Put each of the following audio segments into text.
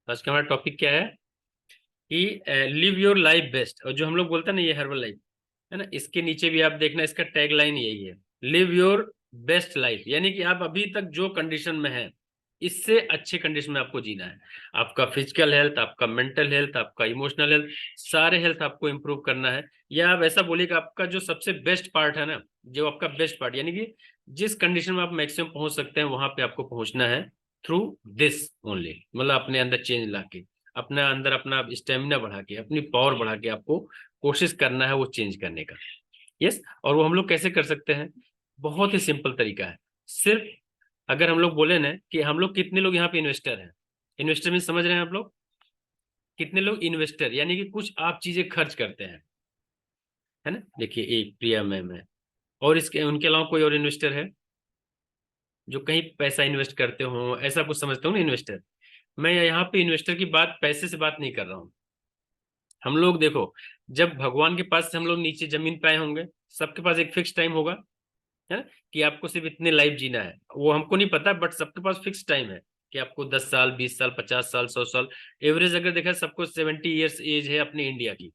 आज का हमारा टॉपिक क्या है कि लिव योर लाइफ बेस्ट। और जो हम लोग बोलते हैं ना, ये हर्बल लाइफ है ना, इसके नीचे भी आप देखना, इसका टैग लाइन यही है, लिव योर बेस्ट लाइफ। यानी कि आप अभी तक जो कंडीशन में हैं, इससे अच्छे कंडीशन में आपको जीना है। आपका फिजिकल हेल्थ, आपका मेंटल हेल्थ, आपका इमोशनल हेल्थ, सारे हेल्थ आपको इंप्रूव करना है। या आप ऐसा बोलिए कि आपका जो सबसे बेस्ट पार्ट है ना, जो आपका बेस्ट पार्ट, यानी कि जिस कंडीशन में आप मैक्सिमम पहुंच सकते हैं, वहां पे आपको पहुंचना है थ्रू दिस ओनली। मतलब अपने अंदर चेंज लाके, अपना अंदर अपना स्टेमिना बढ़ा के, अपनी पावर बढ़ा के आपको कोशिश करना है वो चेंज करने का। यस। और वो हम लोग कैसे कर सकते हैं? बहुत ही सिंपल तरीका है। सिर्फ अगर हम लोग बोले ना कि हम लोग कितने लोग यहाँ पे इन्वेस्टर हैं, इन्वेस्टर में समझ रहे हैं आप लोग? कितने लोग इन्वेस्टर, यानी कि कुछ आप चीजें खर्च करते हैं, है ना। देखिए, एक प्रिया मैम है, और इसके उनके अलावा कोई और इन्वेस्टर है जो कहीं पैसा इन्वेस्ट करते हो, ऐसा कुछ समझते हो ना इन्वेस्टर। मैं यहाँ पे इन्वेस्टर की बात पैसे से बात नहीं कर रहा हूँ। हम लोग देखो, जब भगवान के पास से हम लोग नीचे जमीन पे आए होंगे, सबके पास एक फिक्स टाइम होगा, है ना, कि आपको सिर्फ इतने लाइफ जीना है। वो हमको नहीं पता, बट सबके पास फिक्स टाइम है कि आपको 10 साल, 20 साल, 50 साल, 100 साल, एवरेज अगर देखा सबको 70 ईयर्स एज है अपनी इंडिया की।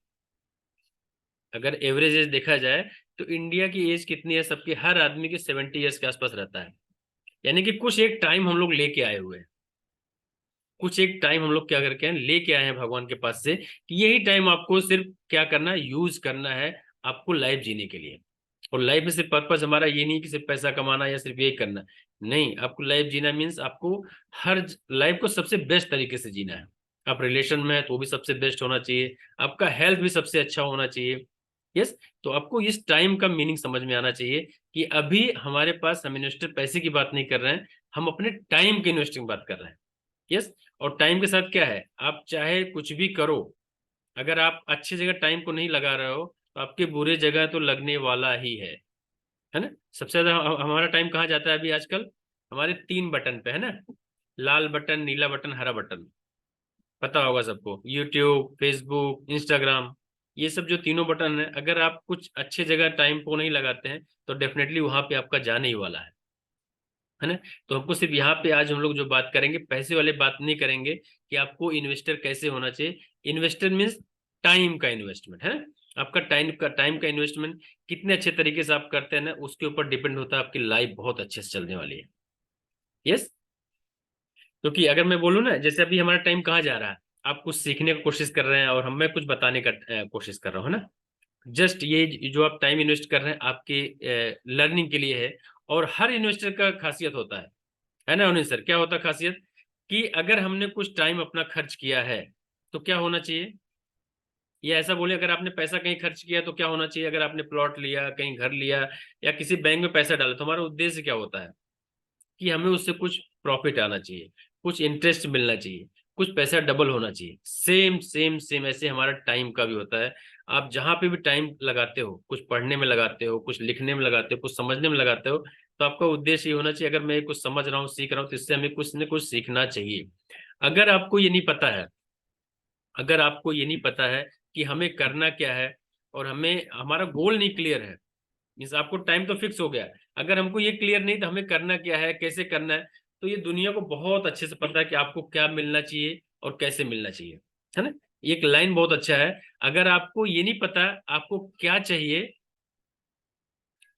अगर एवरेज एज देखा जाए तो इंडिया की एज कितनी है सबकी? हर आदमी की 70 ईयर्स के आसपास रहता है। यानी कि कुछ एक टाइम हम लोग लेके आए हुए हैं, कुछ एक टाइम हम लोग क्या करके हैं, लेके आए हैं भगवान के पास से, कि यही टाइम आपको सिर्फ क्या करना है, यूज करना है आपको लाइफ जीने के लिए। और लाइफ में सिर्फ पर्पस हमारा ये नहीं कि सिर्फ पैसा कमाना या सिर्फ यही करना। नहीं, आपको लाइफ जीना मीन्स आपको हर लाइफ को सबसे बेस्ट तरीके से जीना है। आप रिलेशन में है तो वो भी सबसे बेस्ट होना चाहिए, आपका हेल्थ भी सबसे अच्छा होना चाहिए। यस। तो आपको इस टाइम का मीनिंग समझ में आना चाहिए कि अभी हमारे पास, हम इन्वेस्टर पैसे की बात नहीं कर रहे हैं, हम अपने टाइम के इन्वेस्टिंग बात कर रहे हैं। यस। और टाइम के साथ क्या है, आप चाहे कुछ भी करो, अगर आप अच्छी जगह टाइम को नहीं लगा रहे हो तो आपके बुरे जगह तो लगने वाला ही है ना। सबसे ज्यादा हमारा टाइम कहाँ जाता है अभी आजकल? हमारे 3 बटन पे, है ना। लाल बटन, नीला बटन, हरा बटन। पता होगा सबको, यूट्यूब, फेसबुक, इंस्टाग्राम, ये सब जो तीनों बटन है, अगर आप कुछ अच्छे जगह टाइम को नहीं लगाते हैं तो डेफिनेटली वहां पे आपका जाने ही वाला है ना। तो हमको सिर्फ यहाँ पे आज हम लोग जो बात करेंगे, पैसे वाले बात नहीं करेंगे कि आपको इन्वेस्टर कैसे होना चाहिए। इन्वेस्टर मीन्स टाइम का इन्वेस्टमेंट, है ना। आपका टाइम का इन्वेस्टमेंट कितने अच्छे तरीके से आप करते हैं ना, उसके ऊपर डिपेंड होता है आपकी लाइफ बहुत अच्छे से चलने वाली है। यस। क्योंकि अगर मैं बोलूँ ना, जैसे अभी हमारा टाइम कहाँ जा रहा है, आप कुछ सीखने की कोशिश कर रहे हैं और मैं कुछ बताने का कोशिश कर रहा हूँ, है ना। जस्ट ये जो आप टाइम इन्वेस्ट कर रहे हैं आपके लर्निंग के लिए है। और हर इन्वेस्टर का खासियत होता है ना उन्हें, सर क्या होता है खासियत, कि अगर हमने कुछ टाइम अपना खर्च किया है तो क्या होना चाहिए। ये ऐसा बोले, अगर आपने पैसा कहीं खर्च किया तो क्या होना चाहिए? अगर आपने प्लॉट लिया, कहीं घर लिया, या किसी बैंक में पैसा डाला, तो हमारा उद्देश्य क्या होता है कि हमें उससे कुछ प्रॉफिट आना चाहिए, कुछ इंटरेस्ट मिलना चाहिए, कुछ पैसा डबल होना चाहिए। सेम सेम सेम ऐसे हमारा टाइम का भी होता है। आप जहां पे भी टाइम लगाते हो, कुछ पढ़ने में लगाते हो, कुछ लिखने में लगाते हो, कुछ समझने में लगाते हो, तो आपका उद्देश्य ये होना चाहिए, अगर मैं कुछ समझ रहा हूँ, सीख रहा हूँ, तो इससे हमें कुछ न कुछ सीखना चाहिए। अगर आपको ये नहीं पता है, अगर आपको ये नहीं पता है कि हमें करना क्या है, और हमें हमारा गोल नहीं क्लियर है, मीन्स आपको टाइम तो फिक्स हो गया, अगर हमको ये क्लियर नहीं तो हमें करना क्या है, कैसे करना है, तो ये दुनिया को बहुत अच्छे से पता है कि आपको क्या मिलना चाहिए और कैसे मिलना चाहिए, है ना। एक लाइन बहुत अच्छा है, अगर आपको ये नहीं पता आपको क्या चाहिए,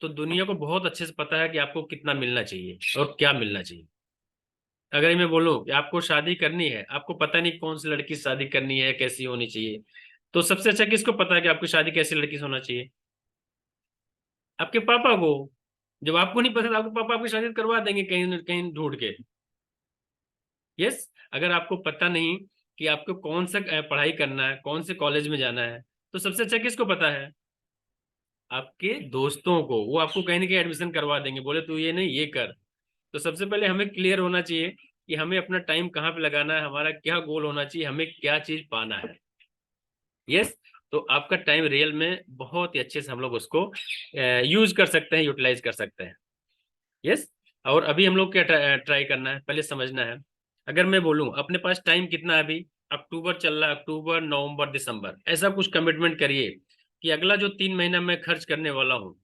तो दुनिया को बहुत अच्छे से पता है कि आपको कितना मिलना चाहिए और क्या मिलना चाहिए। अगर मैं बोलूं कि आपको शादी करनी है, आपको पता नहीं कौन सी लड़की से शादी करनी है, कैसी होनी चाहिए, तो सबसे अच्छा किसको पता है कि आपकी शादी कैसी लड़की से होना चाहिए? आपके पापा को। जब आपको नहीं पसंद, आपको पापा आपकी शादी करवा देंगे कहीं न कहीं ढूंढ के। यस। अगर आपको पता नहीं कि आपको कौन सा पढ़ाई करना है, कौन से कॉलेज में जाना है, तो सबसे अच्छा किसको पता है? आपके दोस्तों को। वो आपको कहीं ना कहीं एडमिशन करवा देंगे, बोले तू ये नहीं ये कर। तो सबसे पहले हमें क्लियर होना चाहिए कि हमें अपना टाइम कहाँ पे लगाना है, हमारा क्या गोल होना चाहिए, हमें क्या चीज पाना है। यस। तो आपका टाइम रियल में बहुत ही अच्छे से हम लोग उसको यूज कर सकते हैं, यूटिलाइज कर सकते हैं। यस। और अभी हम लोग क्या ट्राई करना है, पहले समझना है। अगर मैं बोलूं अपने पास टाइम कितना है अभी, अक्टूबर चल रहा है, अक्टूबर, नवंबर, दिसंबर, ऐसा कुछ कमिटमेंट करिए कि अगला जो 3 महीना मैं खर्च करने वाला हूँ,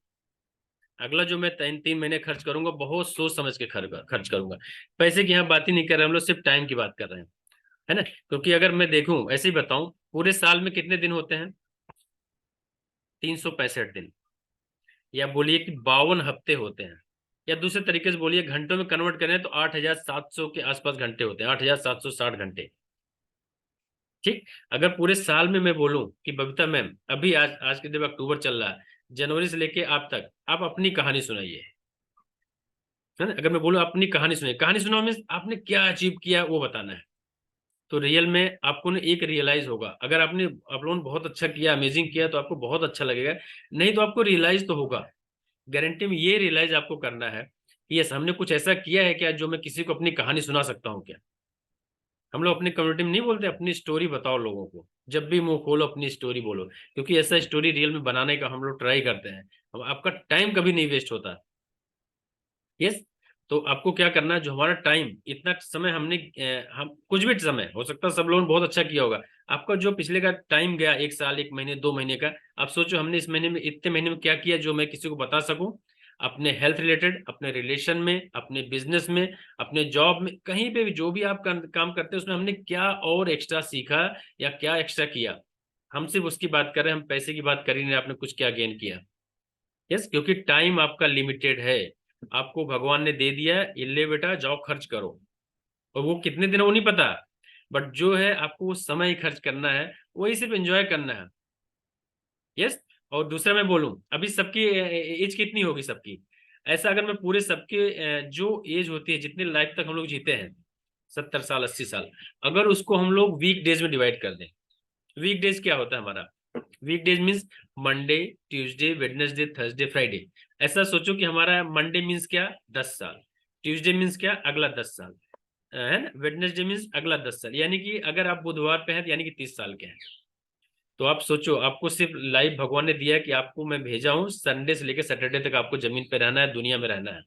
अगला जो मैं 3 3 महीने खर्च करूंगा, बहुत सोच समझ के खर्च करूंगा। पैसे की यहाँ बात ही नहीं कर रहे हम लोग, सिर्फ टाइम की बात कर रहे हैं। है ना। क्योंकि अगर मैं देखूं ऐसे ही बताऊं, पूरे साल में कितने दिन होते हैं? 365 दिन। या बोलिए कि 52 हफ्ते होते हैं। या दूसरे तरीके से बोलिए, घंटों में कन्वर्ट करें तो 8700 के आसपास घंटे होते हैं, 8760 घंटे। ठीक। अगर पूरे साल में मैं बोलूं कि बबीता मैम, अभी आज आज के दिन अक्टूबर चल रहा है, जनवरी से लेके आप तक आप अपनी कहानी सुनाइए, है ना। अगर मैं बोलूं अपनी कहानी सुनाइए, कहानी सुनाओ मीन्स आपने क्या अचीव किया वो बताना है। तो रियल में आपको ना एक रियलाइज होगा, अगर आपने आप लोगों ने बहुत अच्छा किया, अमेजिंग किया, तो आपको बहुत अच्छा लगेगा। नहीं तो आपको रियलाइज तो होगा, गारंटी में ये रियलाइज आपको करना है कि यस, हमने कुछ ऐसा किया है क्या जो मैं किसी को अपनी कहानी सुना सकता हूँ क्या। हम लोग अपनी कम्युनिटी में नहीं बोलते अपनी स्टोरी बताओ लोगों को, जब भी मुंह खोलो अपनी स्टोरी बोलो, क्योंकि ऐसा स्टोरी रियल में बनाने का हम लोग ट्राई करते हैं। आपका टाइम कभी नहीं वेस्ट होता। यस। तो आपको क्या करना है, जो हमारा टाइम इतना समय हमने हम कुछ भी समय हो सकता है, सब लोगों ने बहुत अच्छा किया होगा, आपका जो पिछले का टाइम गया, 1 साल, 1 महीने, 2 महीने का, आप सोचो हमने इस महीने में, इतने महीने में क्या किया जो मैं किसी को बता सकूं। अपने हेल्थ रिलेटेड, अपने रिलेशन में, अपने बिजनेस में, अपने जॉब में, कहीं पे भी जो भी आप काम करते हैं उसमें हमने क्या और एक्स्ट्रा सीखा या क्या एक्स्ट्रा किया। हम सिर्फ उसकी बात कर रहे हैं, हम पैसे की बात कर ही नहीं, आपने कुछ क्या गेन किया। यस, क्योंकि टाइम आपका लिमिटेड है। आपको भगवान ने दे दिया है, ये ले बेटा जाओ खर्च करो। और वो कितने दिन है वो नहीं पता, बट जो है आपको वो समय ही खर्च करना है, वही सिर्फ एंजॉय करना है। यस। और दूसरा मैं बोलूं, अभी सबकी एज कितनी होगी सबकी? ऐसा अगर मैं पूरे सबके जो एज होती है, जितने लाइफ तक हम लोग जीते हैं, 70 साल, 80 साल, अगर उसको हम लोग वीक डेज में डिवाइड कर दें। वीक डेज क्या होता है हमारा? Week days means Monday, Tuesday, Wednesday, Thursday, Friday. ऐसा सोचो कि हमारा मंडे मीन्स क्या, 10 साल। ट्यूसडे मीन्स क्या, अगला 10 साल। है ना। वेडनेसडे मीन्स अगला 10 साल, यानी कि अगर आप बुधवार पे हैं तो यानी कि 30 साल के हैं। तो आप सोचो, आपको सिर्फ लाइफ भगवान ने दिया कि आपको मैं भेजा हूँ संडे से लेकर सैटरडे तक आपको जमीन पे रहना है, दुनिया में रहना है।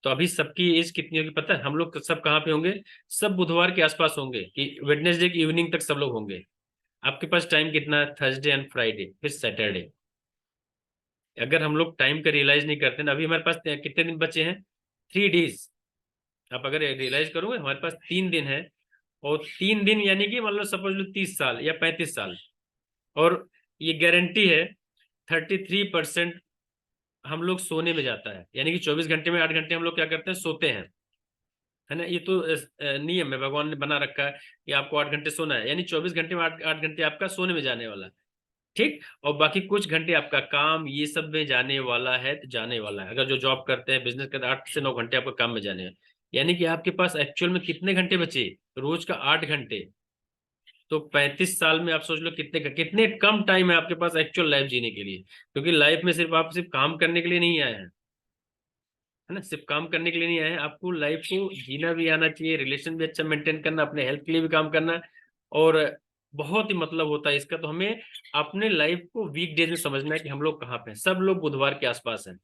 तो अभी सबकी एज कितनी होगी पता है? हम लोग सब कहाँ पे होंगे? सब बुधवार के आसपास होंगे, कि वेडनेसडे की इवनिंग तक सब लोग होंगे। आपके पास टाइम कितना है? थर्सडे एंड फ्राइडे, फिर सैटरडे। अगर हम लोग टाइम का रियलाइज नहीं करते ना, अभी हमारे पास कितने दिन बचे हैं? 3 डेज। आप अगर रियलाइज करोगे, हमारे पास 3 दिन है। और 3 दिन यानी कि मान लो सपोज लो 30 साल या 35 साल। और ये गारंटी है, 33% हम लोग सोने में जाता है, यानी कि 24 घंटे में 8 घंटे हम लोग क्या करते हैं, सोते हैं। है ना। ये तो नियम है, भगवान ने बना रखा है कि आपको 8 घंटे सोना है, यानी 24 घंटे में 8 8 घंटे आपका सोने में जाने वाला है। ठीक। और बाकी कुछ घंटे आपका काम ये सब में जाने वाला है, तो जाने वाला है। अगर जो जॉब करते हैं, बिजनेस करते हैं, 8 से 9 घंटे आपका काम में जाने हैं। यानी कि आपके पास एक्चुअल में कितने घंटे बचे? रोज का 8 घंटे। तो 35 साल में आप सोच लो कितने कम टाइम है आपके पास एक्चुअल लाइफ जीने के लिए। क्योंकि लाइफ में सिर्फ आप सिर्फ काम करने के लिए नहीं आए हैं, है ना। सिर्फ काम करने के लिए नहीं आए हैं, आपको लाइफ को जीना भी आना चाहिए, रिलेशन भी अच्छा मेंटेन करना, अपने हेल्थ के लिए भी काम करना। और बहुत ही मतलब होता है इसका। तो हमें अपने लाइफ को वीक डेज में समझना है कि हम लोग कहाँ पे हैं। सब लोग बुधवार के आसपास हैं,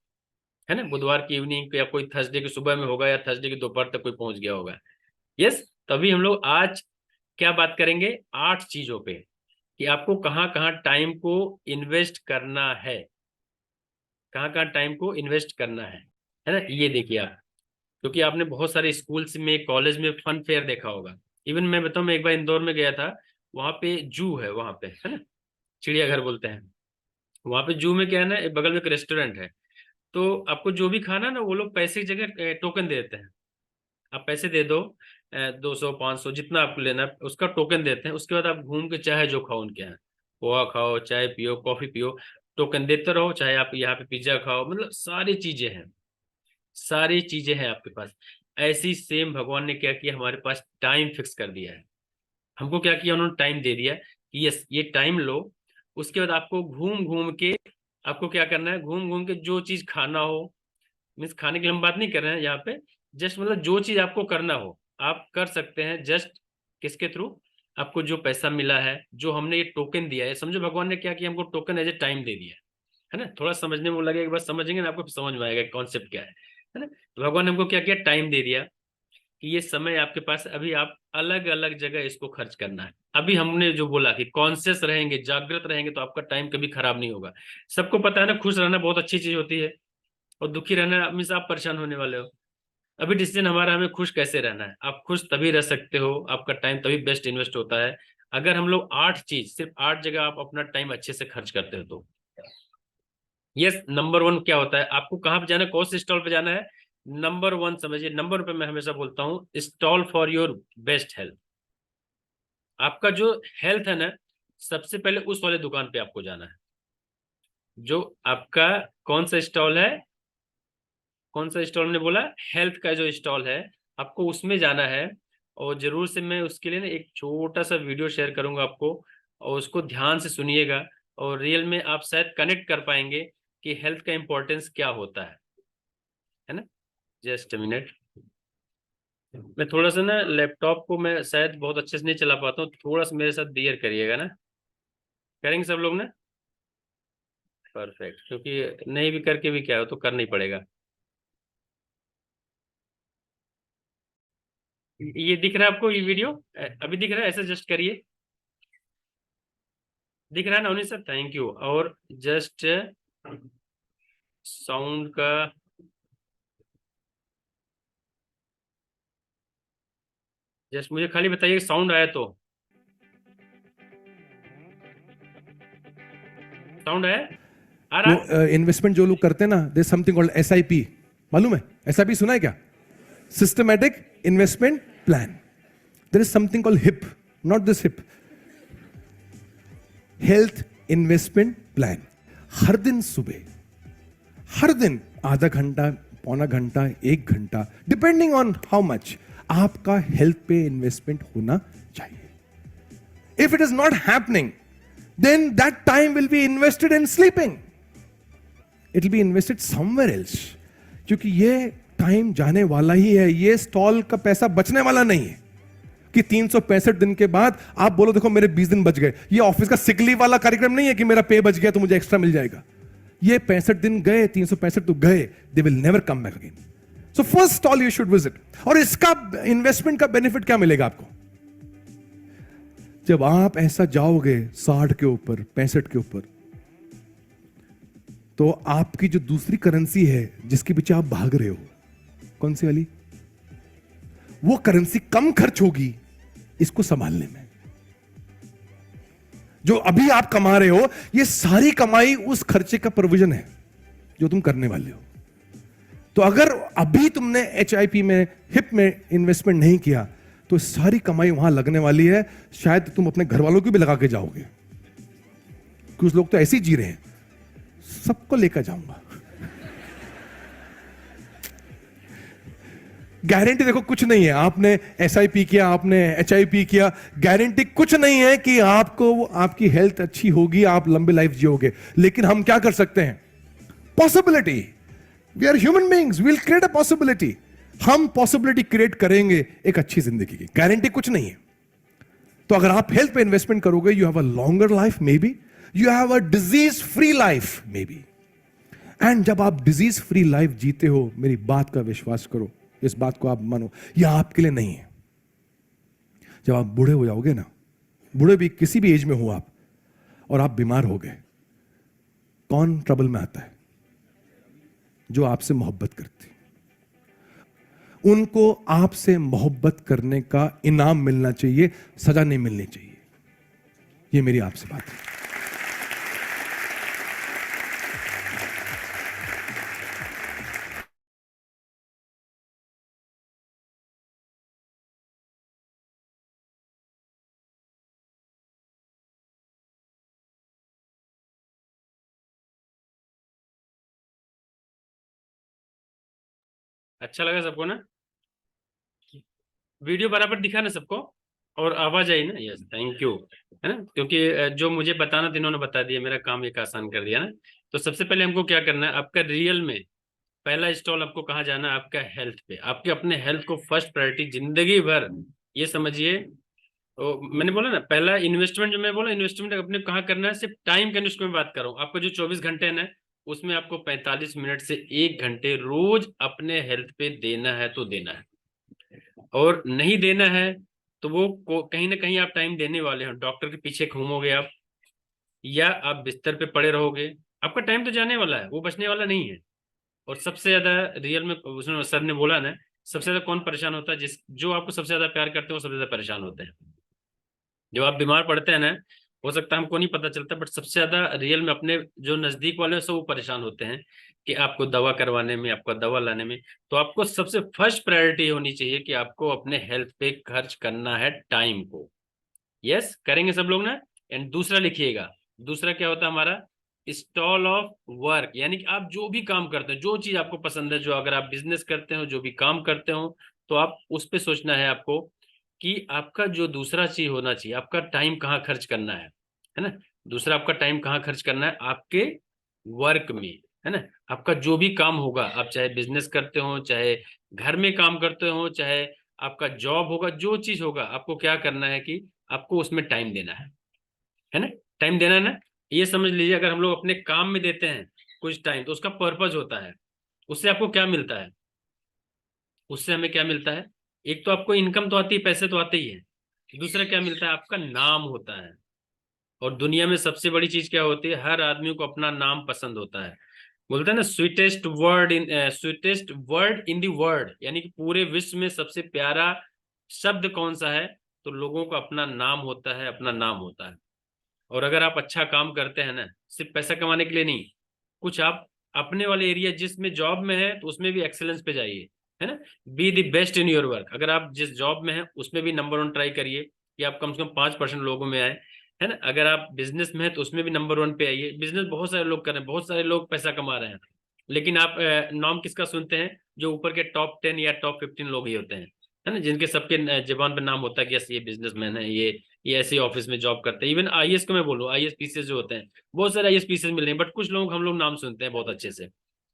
है ना। बुधवार की इवनिंग पे, या कोई थर्सडे की सुबह में होगा, या थर्सडे की दोपहर तक कोई पहुंच गया होगा। यस। तभी हम लोग आज क्या बात करेंगे, 8 चीजों पे, कि आपको कहाँ कहाँ टाइम को इन्वेस्ट करना है, कहाँ कहाँ टाइम को इन्वेस्ट करना है ना। ये देखिए आप, क्योंकि आपने बहुत सारे स्कूल्स में, कॉलेज में फन फेयर देखा होगा। इवन मैं बताऊं, मैं एक बार इंदौर में गया था, वहां पे जू है, वहां पे, है ना, चिड़ियाघर बोलते हैं। वहां पे जू में क्या है ना, एक बगल में एक रेस्टोरेंट है। तो आपको जो भी खाना ना, वो लोग पैसे की जगह टोकन दे देते हैं। आप पैसे दे दो, 200 500 जितना आपको लेना है, उसका टोकन देते हैं। उसके बाद आप घूम के चाहे जो खाओ उनके यहाँ, पोहा खाओ, चाय पियो, कॉफी पियो, टोकन देते रहो। चाहे आप यहाँ पे पिज्जा खाओ, मतलब सारी चीजें हैं, सारी चीजें हैं आपके पास। ऐसी सेम भगवान ने क्या किया, हमारे पास टाइम फिक्स कर दिया है। हमको क्या किया, उन्होंने टाइम दे दिया कि यस ये टाइम लो। उसके बाद आपको घूम घूम के, आपको क्या करना है, घूम घूम के जो चीज खाना हो, मीन्स खाने की हम बात नहीं कर रहे हैं यहाँ पे, जस्ट मतलब जो चीज आपको करना हो आप कर सकते हैं। जस्ट किसके थ्रू? आपको जो पैसा मिला है, जो हमने ये टोकन दिया है, समझो भगवान ने क्या किया, हमको टोकन एज ए टाइम दे दिया है ना। थोड़ा समझने में वो लगेगा, बस समझेंगे ना आपको समझ में आएगा कॉन्सेप्ट क्या है ना। तो भगवान ने हमको क्या किया, टाइम दे दिया कि ये समय आपके पास, अभी आप अलग अलग जगह इसको खर्च करना है। अभी हमने जो बोला कि कॉन्शियस रहेंगे, जागृत रहेंगे, तो आपका टाइम कभी खराब नहीं होगा। सबको पता है ना, खुश रहना बहुत अच्छी चीज होती है, और दुखी रहना मीन्स आप परेशान होने वाले हो। अभी डिसीजन हमारा, हमें खुश कैसे रहना है। आप खुश तभी रह सकते हो, आपका टाइम तभी बेस्ट इन्वेस्ट होता है अगर हम लोग 8 चीज, सिर्फ 8 जगह आप अपना टाइम अच्छे से खर्च करते हो तो। यस, नंबर 1 क्या होता है, आपको कहाँ पे जाना है, कौन से स्टॉल पे जाना है। नंबर 1 समझिए, नंबर पे मैं हमेशा बोलता हूँ, stall for your best health. आपका जो हेल्थ है ना, सबसे पहले उस वाले दुकान पे आपको जाना है। जो आपका कौन सा स्टॉल है, कौन सा स्टॉल ने बोला, हेल्थ का जो स्टॉल है, आपको उसमें जाना है। और जरूर से मैं उसके लिए ना एक छोटा सा वीडियो शेयर करूंगा आपको, और उसको ध्यान से सुनिएगा, और रियल में आप शायद कनेक्ट कर पाएंगे कि हेल्थ का इंपॉर्टेंस क्या होता है ना। जस्ट अ मिनट, मैं थोड़ा सा ना लैपटॉप को मैं शायद बहुत अच्छे से नहीं चला पाता हूँ, थोड़ा सा मेरे साथ बियर करिएगा ना। करेंगे सब लोग ना, परफेक्ट, क्योंकि नहीं भी करके भी क्या हो, तो करना ही पड़ेगा। ये दिख रहा है आपको, ये वीडियो अभी दिख रहा है, ऐसे जस्ट करिए। दिख रहा है ना उन्हीं सर, थैंक यू। और जस्ट साउंड का, जस्ट मुझे खाली बताइए साउंड आया तो, साउंड आया, आ वो रहा। इन्वेस्टमेंट जो लोग करते हैं ना, दे समथिंग कॉल्ड SIP, मालूम है? SIP सुना है क्या? Systematic investment plan. There is something called HIP, not this HIP, health investment plan. हर दिन सुबह, हर दिन आधा घंटा, पौना घंटा, 1 घंटा, डिपेंडिंग ऑन हाउ मच आपका हेल्थ पे इन्वेस्टमेंट होना चाहिए। If it is not happening, then that time will be invested in sleeping. It will be invested somewhere else. क्योंकि ये टाइम जाने वाला ही है, ये स्टॉल का पैसा बचने वाला नहीं है कि 365 दिन के बाद आप बोलो देखो मेरे 20 दिन बच गए। ये ऑफिस का सिक लीव वाला कार्यक्रम नहीं है कि मेरा पे बच गया तो मुझे एक्स्ट्रा मिल जाएगा। ये 65 दिन गए, 365 तो गए, they will never come back again. So first stall you should visit. और इसका इन्वेस्टमेंट का बेनिफिट क्या मिलेगा आपको? जब आप ऐसा जाओगे 60 के ऊपर, 65 के ऊपर, तो आपकी जो दूसरी करेंसी है जिसके पीछे आप भाग रहे हो, कौन सी वाली, वो करेंसी कम खर्च होगी इसको संभालने में। जो अभी आप कमा रहे हो, ये सारी कमाई उस खर्चे का प्रोविजन है जो तुम करने वाले हो। तो अगर अभी तुमने HIP में, HIP में इन्वेस्टमेंट नहीं किया, तो सारी कमाई वहां लगने वाली है। शायद तुम अपने घर वालों की भी लगा के जाओगे। कुछ लोग तो ऐसे ही जी रहे हैं, सबको लेकर जाऊंगा। गारंटी देखो कुछ नहीं है। आपने SIP किया, आपने HIP किया, गारंटी कुछ नहीं है कि आपको आपकी हेल्थ अच्छी होगी, आप लंबी लाइफ जियोगे। लेकिन हम क्या कर सकते हैं? Possibility, we are human beings, we will create a possibility. हम पॉसिबिलिटी क्रिएट करेंगे एक अच्छी जिंदगी की। गारंटी कुछ नहीं है। तो अगर आप हेल्थ पे इन्वेस्टमेंट करोगे, you have a longer life, may be you have a disease free life, may be. And जब आप डिजीज फ्री लाइफ जीते हो, मेरी बात का विश्वास करो, इस बात को आप मानो, यह आपके लिए नहीं है। जब आप बूढ़े हो जाओगे ना, बूढ़े भी किसी भी एज में हो आप, और आप बीमार हो गए, कौन ट्रबल में आता है? जो आपसे मोहब्बत करती। उनको आपसे मोहब्बत करने का इनाम मिलना चाहिए, सजा नहीं मिलनी चाहिए। ये मेरी आपसे बात है। अच्छा लगा सबको ना, वीडियो बराबर दिखा ना सबको, और आवाज आई ना? यस, थैंक यू, है ना। क्योंकि जो मुझे बताना था इन्होंने बता दिया, मेरा काम एक आसान कर दिया ना। तो सबसे पहले हमको क्या करना है, आपका रियल में पहला स्टॉल आपको कहाँ जाना है, आपका हेल्थ पे। आपके अपने हेल्थ को फर्स्ट प्रायोरिटी जिंदगी भर, ये समझिए। तो मैंने बोला ना, पहला इन्वेस्टमेंट, जो मैं बोला इन्वेस्टमेंट अपने कहाँ करना है, सिर्फ टाइम का इन्वेस्टमेंट बात कर रहा हूँ। आपको जो 24 घंटे है ना, उसमें आपको 45 मिनट से 1 घंटे रोज अपने हेल्थ पे देना है तो देना है। और नहीं देना है तो वो कहीं ना कहीं आप टाइम देने वाले हो, डॉक्टर के पीछे घूमोगे आप, या आप बिस्तर पे पड़े रहोगे, आपका टाइम तो जाने वाला है, वो बचने वाला नहीं है। और सबसे ज्यादा रियल में, उसने सर ने बोला ना, सबसे ज्यादा कौन परेशान होता है? जो आपको सबसे ज्यादा प्यार करते हैं वो सबसे ज्यादा परेशान होते हैं। जब आप बीमार पड़ते हैं ना, हो सकता है हमको नहीं पता चलता, बट सबसे ज्यादा रियल में अपने जो नजदीक वाले हैं सब वो परेशान होते हैं कि आपको दवा करवाने में, आपको दवा लाने में। तो आपको सबसे फर्स्ट प्रायोरिटी होनी चाहिए कि आपको अपने हेल्थ पे खर्च करना है टाइम को। यस, करेंगे सब लोग ना। एंड दूसरा लिखिएगा, दूसरा क्या होता है हमारा? स्टॉल ऑफ वर्क, यानी कि आप जो भी काम करते हो, जो चीज आपको पसंद है, जो अगर आप बिजनेस करते हो, जो भी काम करते हो, तो आप उस पे सोचना है आपको कि आपका जो दूसरा चीज होना चाहिए, आपका टाइम कहाँ खर्च करना है ना। दूसरा आपका टाइम कहाँ खर्च करना है? आपके वर्क में, है ना। आपका जो भी काम होगा, आप चाहे बिजनेस करते हो, चाहे घर में काम करते हो, चाहे आपका जॉब होगा, जो चीज होगा, आपको क्या करना है कि आपको उसमें टाइम देना है ना। टाइम देना है ना। ये समझ लीजिए, अगर हम लोग अपने काम में देते हैं कुछ टाइम, तो उसका पर्पज होता है। उससे आपको क्या मिलता है? उससे हमें क्या मिलता है? एक तो आपको इनकम तो आती है, पैसे तो आते ही है। दूसरा क्या मिलता है? आपका नाम होता है। और दुनिया में सबसे बड़ी चीज क्या होती है? हर आदमी को अपना नाम पसंद होता है। बोलते हैं ना, sweetest word in the world, यानी कि पूरे विश्व में सबसे प्यारा शब्द कौन सा है? तो लोगों को अपना नाम होता है, अपना नाम होता है। और अगर आप अच्छा काम करते हैं ना, सिर्फ पैसा कमाने के लिए नहीं, कुछ आप अपने वाले एरिया जिसमें जॉब में है तो उसमें भी एक्सेलेंस पे जाइए, है ना। Be the best in your work. अगर आप जिस जॉब में हैं उसमें भी नंबर वन ट्राई करिए कि आप कम से कम 5% लोगों में आए, है ना। अगर आप बिजनेस में हैं तो उसमें भी नंबर वन पे आइए। बिजनेस बहुत सारे लोग कर रहे हैं, बहुत सारे लोग पैसा कमा रहे हैं, लेकिन आप नाम किसका सुनते हैं? जो ऊपर के टॉप 10 या टॉप 15 लोग ही होते हैं, है ना, जिनके सबके जुबान पे नाम होता है कि यस ये बिजनेसमैन है, ये ऐसे ऑफिस में जॉब करते हैं। इवन आईएएस को मैं बोलूँ, आईएएस पीसीएस जो होते हैं, बहुत सारे आईएएस पीसीएस मिल रहे हैं, बट कुछ लोग हम लोग नाम सुनते हैं बहुत अच्छे से,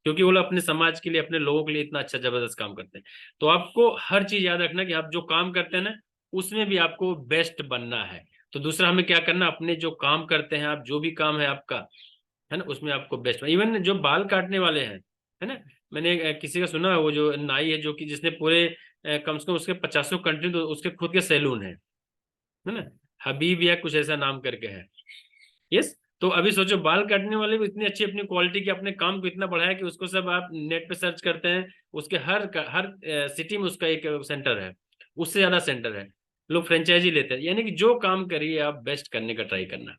क्योंकि वो लोग अपने समाज के लिए, अपने लोगों के लिए इतना अच्छा जबरदस्त काम करते हैं। तो आपको हर चीज याद रखना कि आप जो काम करते हैं ना, उसमें भी आपको बेस्ट बनना है। तो दूसरा हमें क्या करना? अपने जो काम करते हैं, आप जो भी काम है आपका, है ना, उसमें आपको बेस्ट। इवन जो बाल काटने वाले हैं, है ना, मैंने किसी का सुना, वो जो नाई है, जो कि जिसने पूरे कम से कम उसके 50 कंट्री, तो उसके खुद के सैलून है ना। हबीब या कुछ ऐसा नाम करके है। यस। तो अभी सोचो, बाल काटने वाले भी इतनी अच्छी अपनी क्वालिटी की, अपने काम को इतना बढ़ाया कि उसको सब आप नेट पे सर्च करते हैं, उसके हर सिटी में उसका एक सेंटर है, उससे ज्यादा सेंटर है। लोग फ्रेंचाइजी लेते हैं। यानी कि जो काम करिए आप बेस्ट करने का ट्राई करना,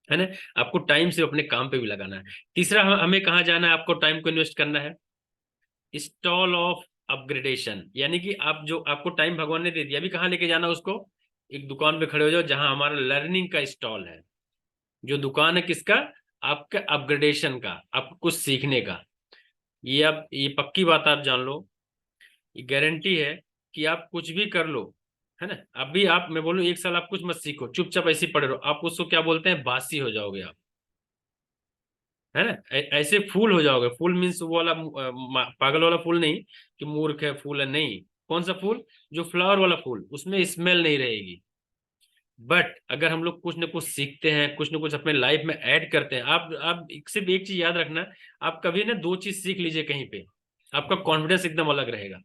है ना। आपको टाइम से अपने काम पे भी लगाना है। तीसरा, हमें कहाँ जाना है? आपको टाइम को इन्वेस्ट करना है स्टॉल ऑफ अपग्रेडेशन, यानी कि आप जो आपको टाइम भगवान ने दे दिया, अभी कहाँ लेके जाना उसको? एक दुकान पे खड़े हो जाओ जहां हमारा लर्निंग का स्टॉल है। जो दुकान है किसका? आपके अपग्रेडेशन का, आपको कुछ सीखने का। ये आप, ये पक्की बात आप जान लो, ये गारंटी है कि आप कुछ भी कर लो, है ना। अभी आप, मैं बोलूं, 1 साल आप कुछ मत सीखो, चुपचाप ऐसे ही पड़े रहो, आप उसको क्या बोलते हैं, बासी हो जाओगे आप, है ना। ऐसे फूल हो जाओगे। फूल मीन्स वो वाला पागल वाला फूल नहीं कि मूर्ख है फूल है, नहीं। कौन सा फूल? जो फ्लावर वाला फूल, उसमें स्मेल नहीं रहेगी। बट अगर हम लोग कुछ ना कुछ सीखते हैं, कुछ ना कुछ अपने लाइफ में ऐड करते हैं, आप सिर्फ एक चीज याद रखना, आप कभी ना 2 चीज सीख लीजिए कहीं पे, आपका कॉन्फिडेंस एकदम अलग रहेगा,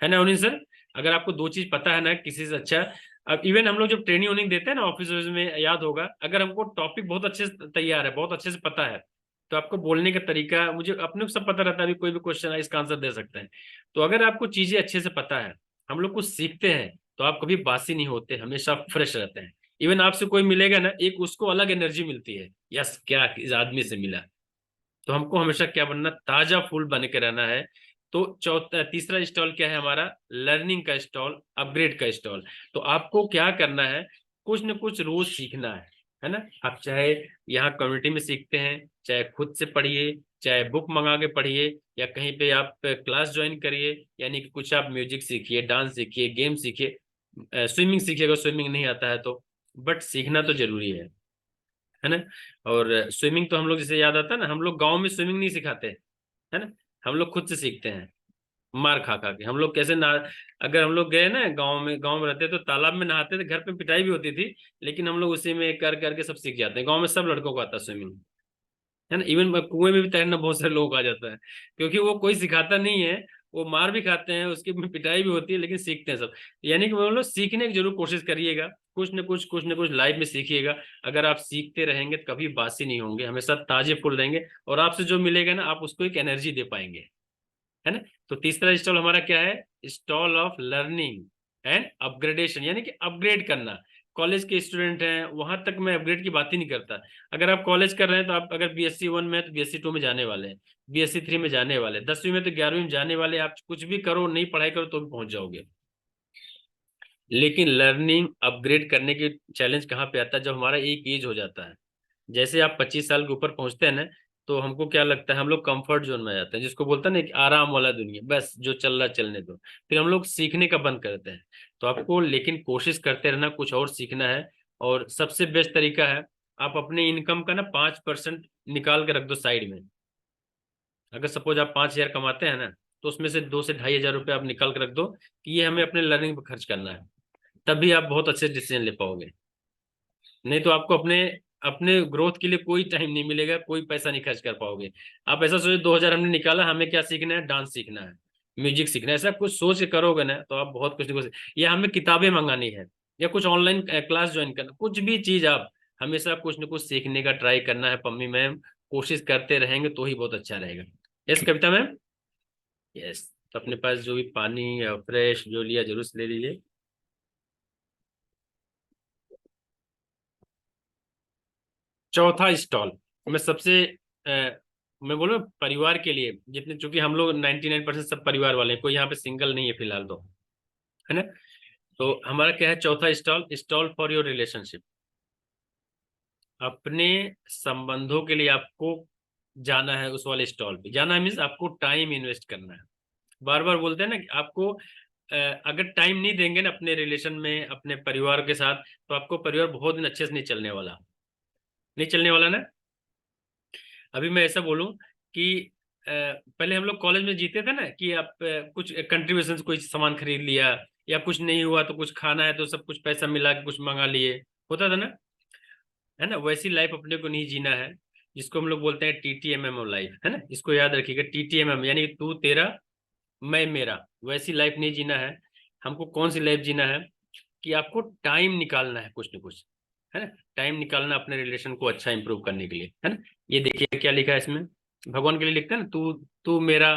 है ना उन्हीं सर। अगर आपको 2 चीज पता है ना किसी से अच्छा, अब इवन हम लोग जब ट्रेनिंग उनिंग देते हैं ना ऑफिस में, याद होगा, अगर हमको टॉपिक बहुत अच्छे से तैयार है, बहुत अच्छे से पता है, तो आपको बोलने का तरीका, मुझे अपने को सब पता रहता है, अभी कोई भी क्वेश्चन है इसका आंसर दे सकते हैं। तो अगर आपको चीजें अच्छे से पता है, हम लोग कुछ सीखते हैं, तो आप कभी बासी नहीं होते, हमेशा फ्रेश रहते हैं। इवन आपसे कोई मिलेगा ना, एक उसको अलग एनर्जी मिलती है, यस क्या इस आदमी से मिला। तो हमको हमेशा क्या बनना? ताजा फूल बन के रहना है। तो चौथा, तीसरा स्टॉल क्या है हमारा? लर्निंग का स्टॉल, अपग्रेड का स्टॉल। तो आपको क्या करना है? कुछ न कुछ रोज सीखना है ना। आप चाहे यहाँ कम्युनिटी में सीखते हैं, चाहे खुद से पढ़िए, चाहे बुक मंगा के पढ़िए, या कहीं पे आप क्लास ज्वाइन करिए, यानी कि कुछ आप म्यूजिक सीखिए, डांस सीखिए, गेम सीखिए, स्विमिंग सीखिए अगर स्विमिंग नहीं आता है तो। बट सीखना तो जरूरी है ना। और स्विमिंग तो हम लोग, जैसे याद आता है ना, हम लोग गांव में स्विमिंग नहीं सिखाते, है ना। हम लोग खुद से सीखते हैं, मार खा खा के। हम लोग कैसे ना, अगर हम लोग गए ना गांव में रहते तो तालाब में नहाते थे, घर पे पिटाई भी होती थी, लेकिन हम लोग उसी में कर करके सब सीख जाते हैं। गांव में सब लड़कों को आता है स्विमिंग, है ना। इवन कुएं में भी तैरना बहुत सारे लोगों को आ जाता है, क्योंकि वो कोई सिखाता नहीं है। वो मार भी खाते हैं, उसकी भी पिटाई भी होती है, लेकिन सीखते हैं सब। यानी कि बोलो, सीखने की जरूर कोशिश करिएगा, कुछ न कुछ लाइफ में सीखिएगा। अगर आप सीखते रहेंगे तो कभी बासी नहीं होंगे, हमेशा ताजे फूल रहेंगे, और आपसे जो मिलेगा ना, आप उसको एक एनर्जी दे पाएंगे, है ना। तो तीसरा स्टॉल हमारा क्या है, stall of learning and upgradation, यानी कि अपग्रेड करना। कॉलेज के स्टूडेंट हैं, वहां तक मैं अपग्रेड की बात ही नहीं करता। अगर आप कॉलेज कर रहे हैं तो आप अगर BSc 1 में है तो BSc 2 में जाने वाले हैं, BSc 3 में जाने वाले, 10वीं में तो 11वीं में जाने वाले। आप कुछ भी करो, नहीं पढ़ाई करो तो भी पहुंच जाओगे। लेकिन लर्निंग अपग्रेड करने के चैलेंज कहाँ पे आता है, जब हमारा एक एज हो जाता है। जैसे आप 25 साल के ऊपर पहुंचते हैं ना, तो हमको क्या लगता है, हम लोग कंफर्ट जोन में आ जाते हैं, जिसको बोलते हैं ना कि आराम वाला दुनिया, बस जो चल रहा चलने दो। फिर हम लोग सीखने का बंद करते हैं। तो आपको लेकिन कोशिश करते रहना, कुछ और सीखना है। और सबसे बेस्ट तरीका है, आप अपने इनकम का ना 5% निकाल के रख दो साइड में। अगर सपोज आप 5,000 कमाते हैं ना, तो उसमें से 2 से 2,500 रुपये आप निकाल के रख दो कि ये हमें अपने लर्निंग पर खर्च करना है। तभी आप बहुत अच्छे डिसीजन ले पाओगे। नहीं तो आपको अपने अपने ग्रोथ के लिए कोई टाइम नहीं मिलेगा, कोई पैसा नहीं खर्च कर पाओगे। आप ऐसा सोचो, 2,000 हमने निकाला, हमें क्या सीखना है, डांस सीखना है, म्यूजिक सीखना है, ऐसा कुछ सोच के करोगे ना तो आप बहुत कुछ कुछ, या हमें किताबें मंगानी है, या कुछ ऑनलाइन क्लास ज्वाइन करना, कुछ भी चीज आप हमेशा कुछ न कुछ सीखने का ट्राई करना है। पम्मी मैम, कोशिश करते रहेंगे तो ही बहुत अच्छा रहेगा। यस कविता मैम। यस। तो अपने पास जो भी पानी या फ्रेश जो लिया जरूर से ले लीजिए। चौथा स्टॉल, मैं सबसे मैं बोलूँ परिवार के लिए, जितने, चूंकि हम लोग 99% सब परिवार वाले हैं, कोई यहाँ पे सिंगल नहीं है फिलहाल तो, है ना। तो हमारा क्या है चौथा stall, stall for your relationship. अपने संबंधों के लिए आपको जाना है, उस वाले स्टॉल पे जाना है, मीन्स आपको टाइम इन्वेस्ट करना है। बार बार बोलते हैं ना कि आपको अगर टाइम नहीं देंगे ना अपने रिलेशन में, अपने परिवार के साथ, तो आपको परिवार बहुत दिन अच्छे से नहीं चलने वाला, नहीं चलने वाला ना। अभी मैं ऐसा बोलूं कि पहले हम लोग कॉलेज में जीते थे ना कि आप कुछ कंट्रीब्यूशन से कोई सामान खरीद लिया, या कुछ नहीं हुआ तो कुछ खाना है तो सब कुछ पैसा मिला के कुछ मंगा लिए, होता था ना, है ना। वैसी लाइफ अपने को नहीं जीना है, जिसको हम लोग बोलते हैं TTMM लाइफ, है ना। इसको याद रखिएगा, TTMM यानी कि तू तेरा मैं मेरा। वैसी लाइफ नहीं जीना है। हमको कौन सी लाइफ जीना है कि आपको टाइम निकालना है कुछ न कुछ, है ना। टाइम निकालना अपने रिलेशन को अच्छा इंप्रूव करने के लिए, है ना। ये देखिए क्या लिखा है इसमें, भगवान के लिए लिखते हैं ना, तू तू मेरा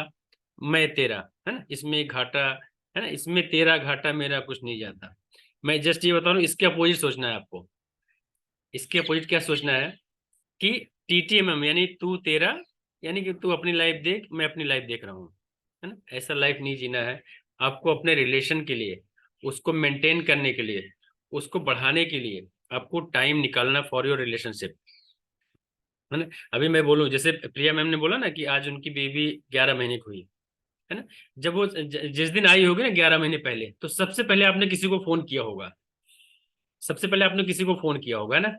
मैं तेरा, है ना। इसमें घाटा, है ना, इसमें तेरा घाटा मेरा कुछ नहीं जाता। मैं जस्ट ये बता रहा हूँ, इसके अपोजिट सोचना है आपको। इसके अपोजिट क्या सोचना है कि TTMM यानी तू तेरा, यानी कि तू अपनी लाइफ देख, मैं अपनी लाइफ देख रहा हूँ, है ना। ऐसा लाइफ नहीं जीना है। आपको अपने रिलेशन के लिए, उसको मेंटेन करने के लिए, उसको बढ़ाने के लिए आपको टाइम निकालना फॉर योर रिलेशनशिप, है ना। अभी मैं बोलूं, जैसे प्रिया मैम ने बोला ना कि आज उनकी बेबी 11 महीने की हुई, है ना। जब वो जिस दिन आई होगी ना 11 महीने पहले, तो सबसे पहले आपने किसी को फोन किया होगा, सबसे पहले आपने किसी को फोन किया होगा ना।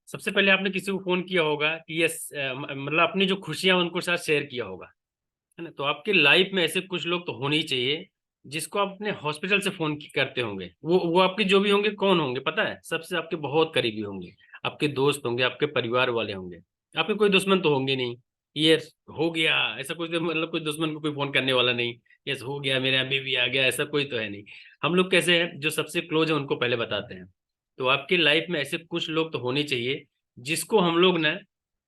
सबसे पहले आपने किसी को फोन किया होगा कि यस, मतलब अपनी जो खुशियां उनको साथ शेयर किया होगा, है ना। तो आपकी लाइफ में ऐसे कुछ लोग तो होने ही चाहिए, जिसको आप अपने हॉस्पिटल से फोन करते होंगे। वो आपके जो भी होंगे, कौन होंगे पता है, सबसे आपके बहुत करीबी होंगे, आपके दोस्त होंगे, आपके परिवार वाले होंगे। आपके कोई दुश्मन तो होंगे नहीं। ये हो गया ऐसा कुछ, मतलब कोई दुश्मन को कोई फोन करने वाला नहीं। यस हो गया, मेरे यहाँ बेबी आ गया, ऐसा कोई तो है नहीं। हम लोग कैसे हैं, जो सबसे क्लोज है उनको पहले बताते हैं। तो आपकी लाइफ में ऐसे कुछ लोग तो होने चाहिए, जिसको हम लोग ना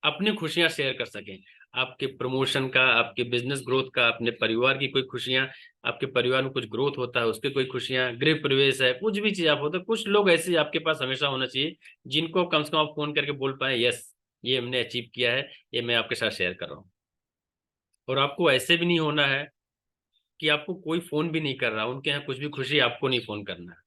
अपनी खुशियां शेयर कर सकें। आपके प्रमोशन का, आपके बिजनेस ग्रोथ का, अपने परिवार की कोई खुशियां, आपके परिवार में कुछ ग्रोथ होता है उसके कोई खुशियां, गृह प्रवेश है, कुछ भी चीज आप होता है, कुछ लोग ऐसे आपके पास हमेशा होना चाहिए, जिनको कम से कम आप फोन करके बोल पाए यस ये हमने अचीव किया है, ये मैं आपके साथ शेयर कर रहा हूँ। और आपको ऐसे भी नहीं होना है कि आपको कोई फोन भी नहीं कर रहा, उनके यहाँ कुछ भी खुशी, आपको नहीं फोन करना है।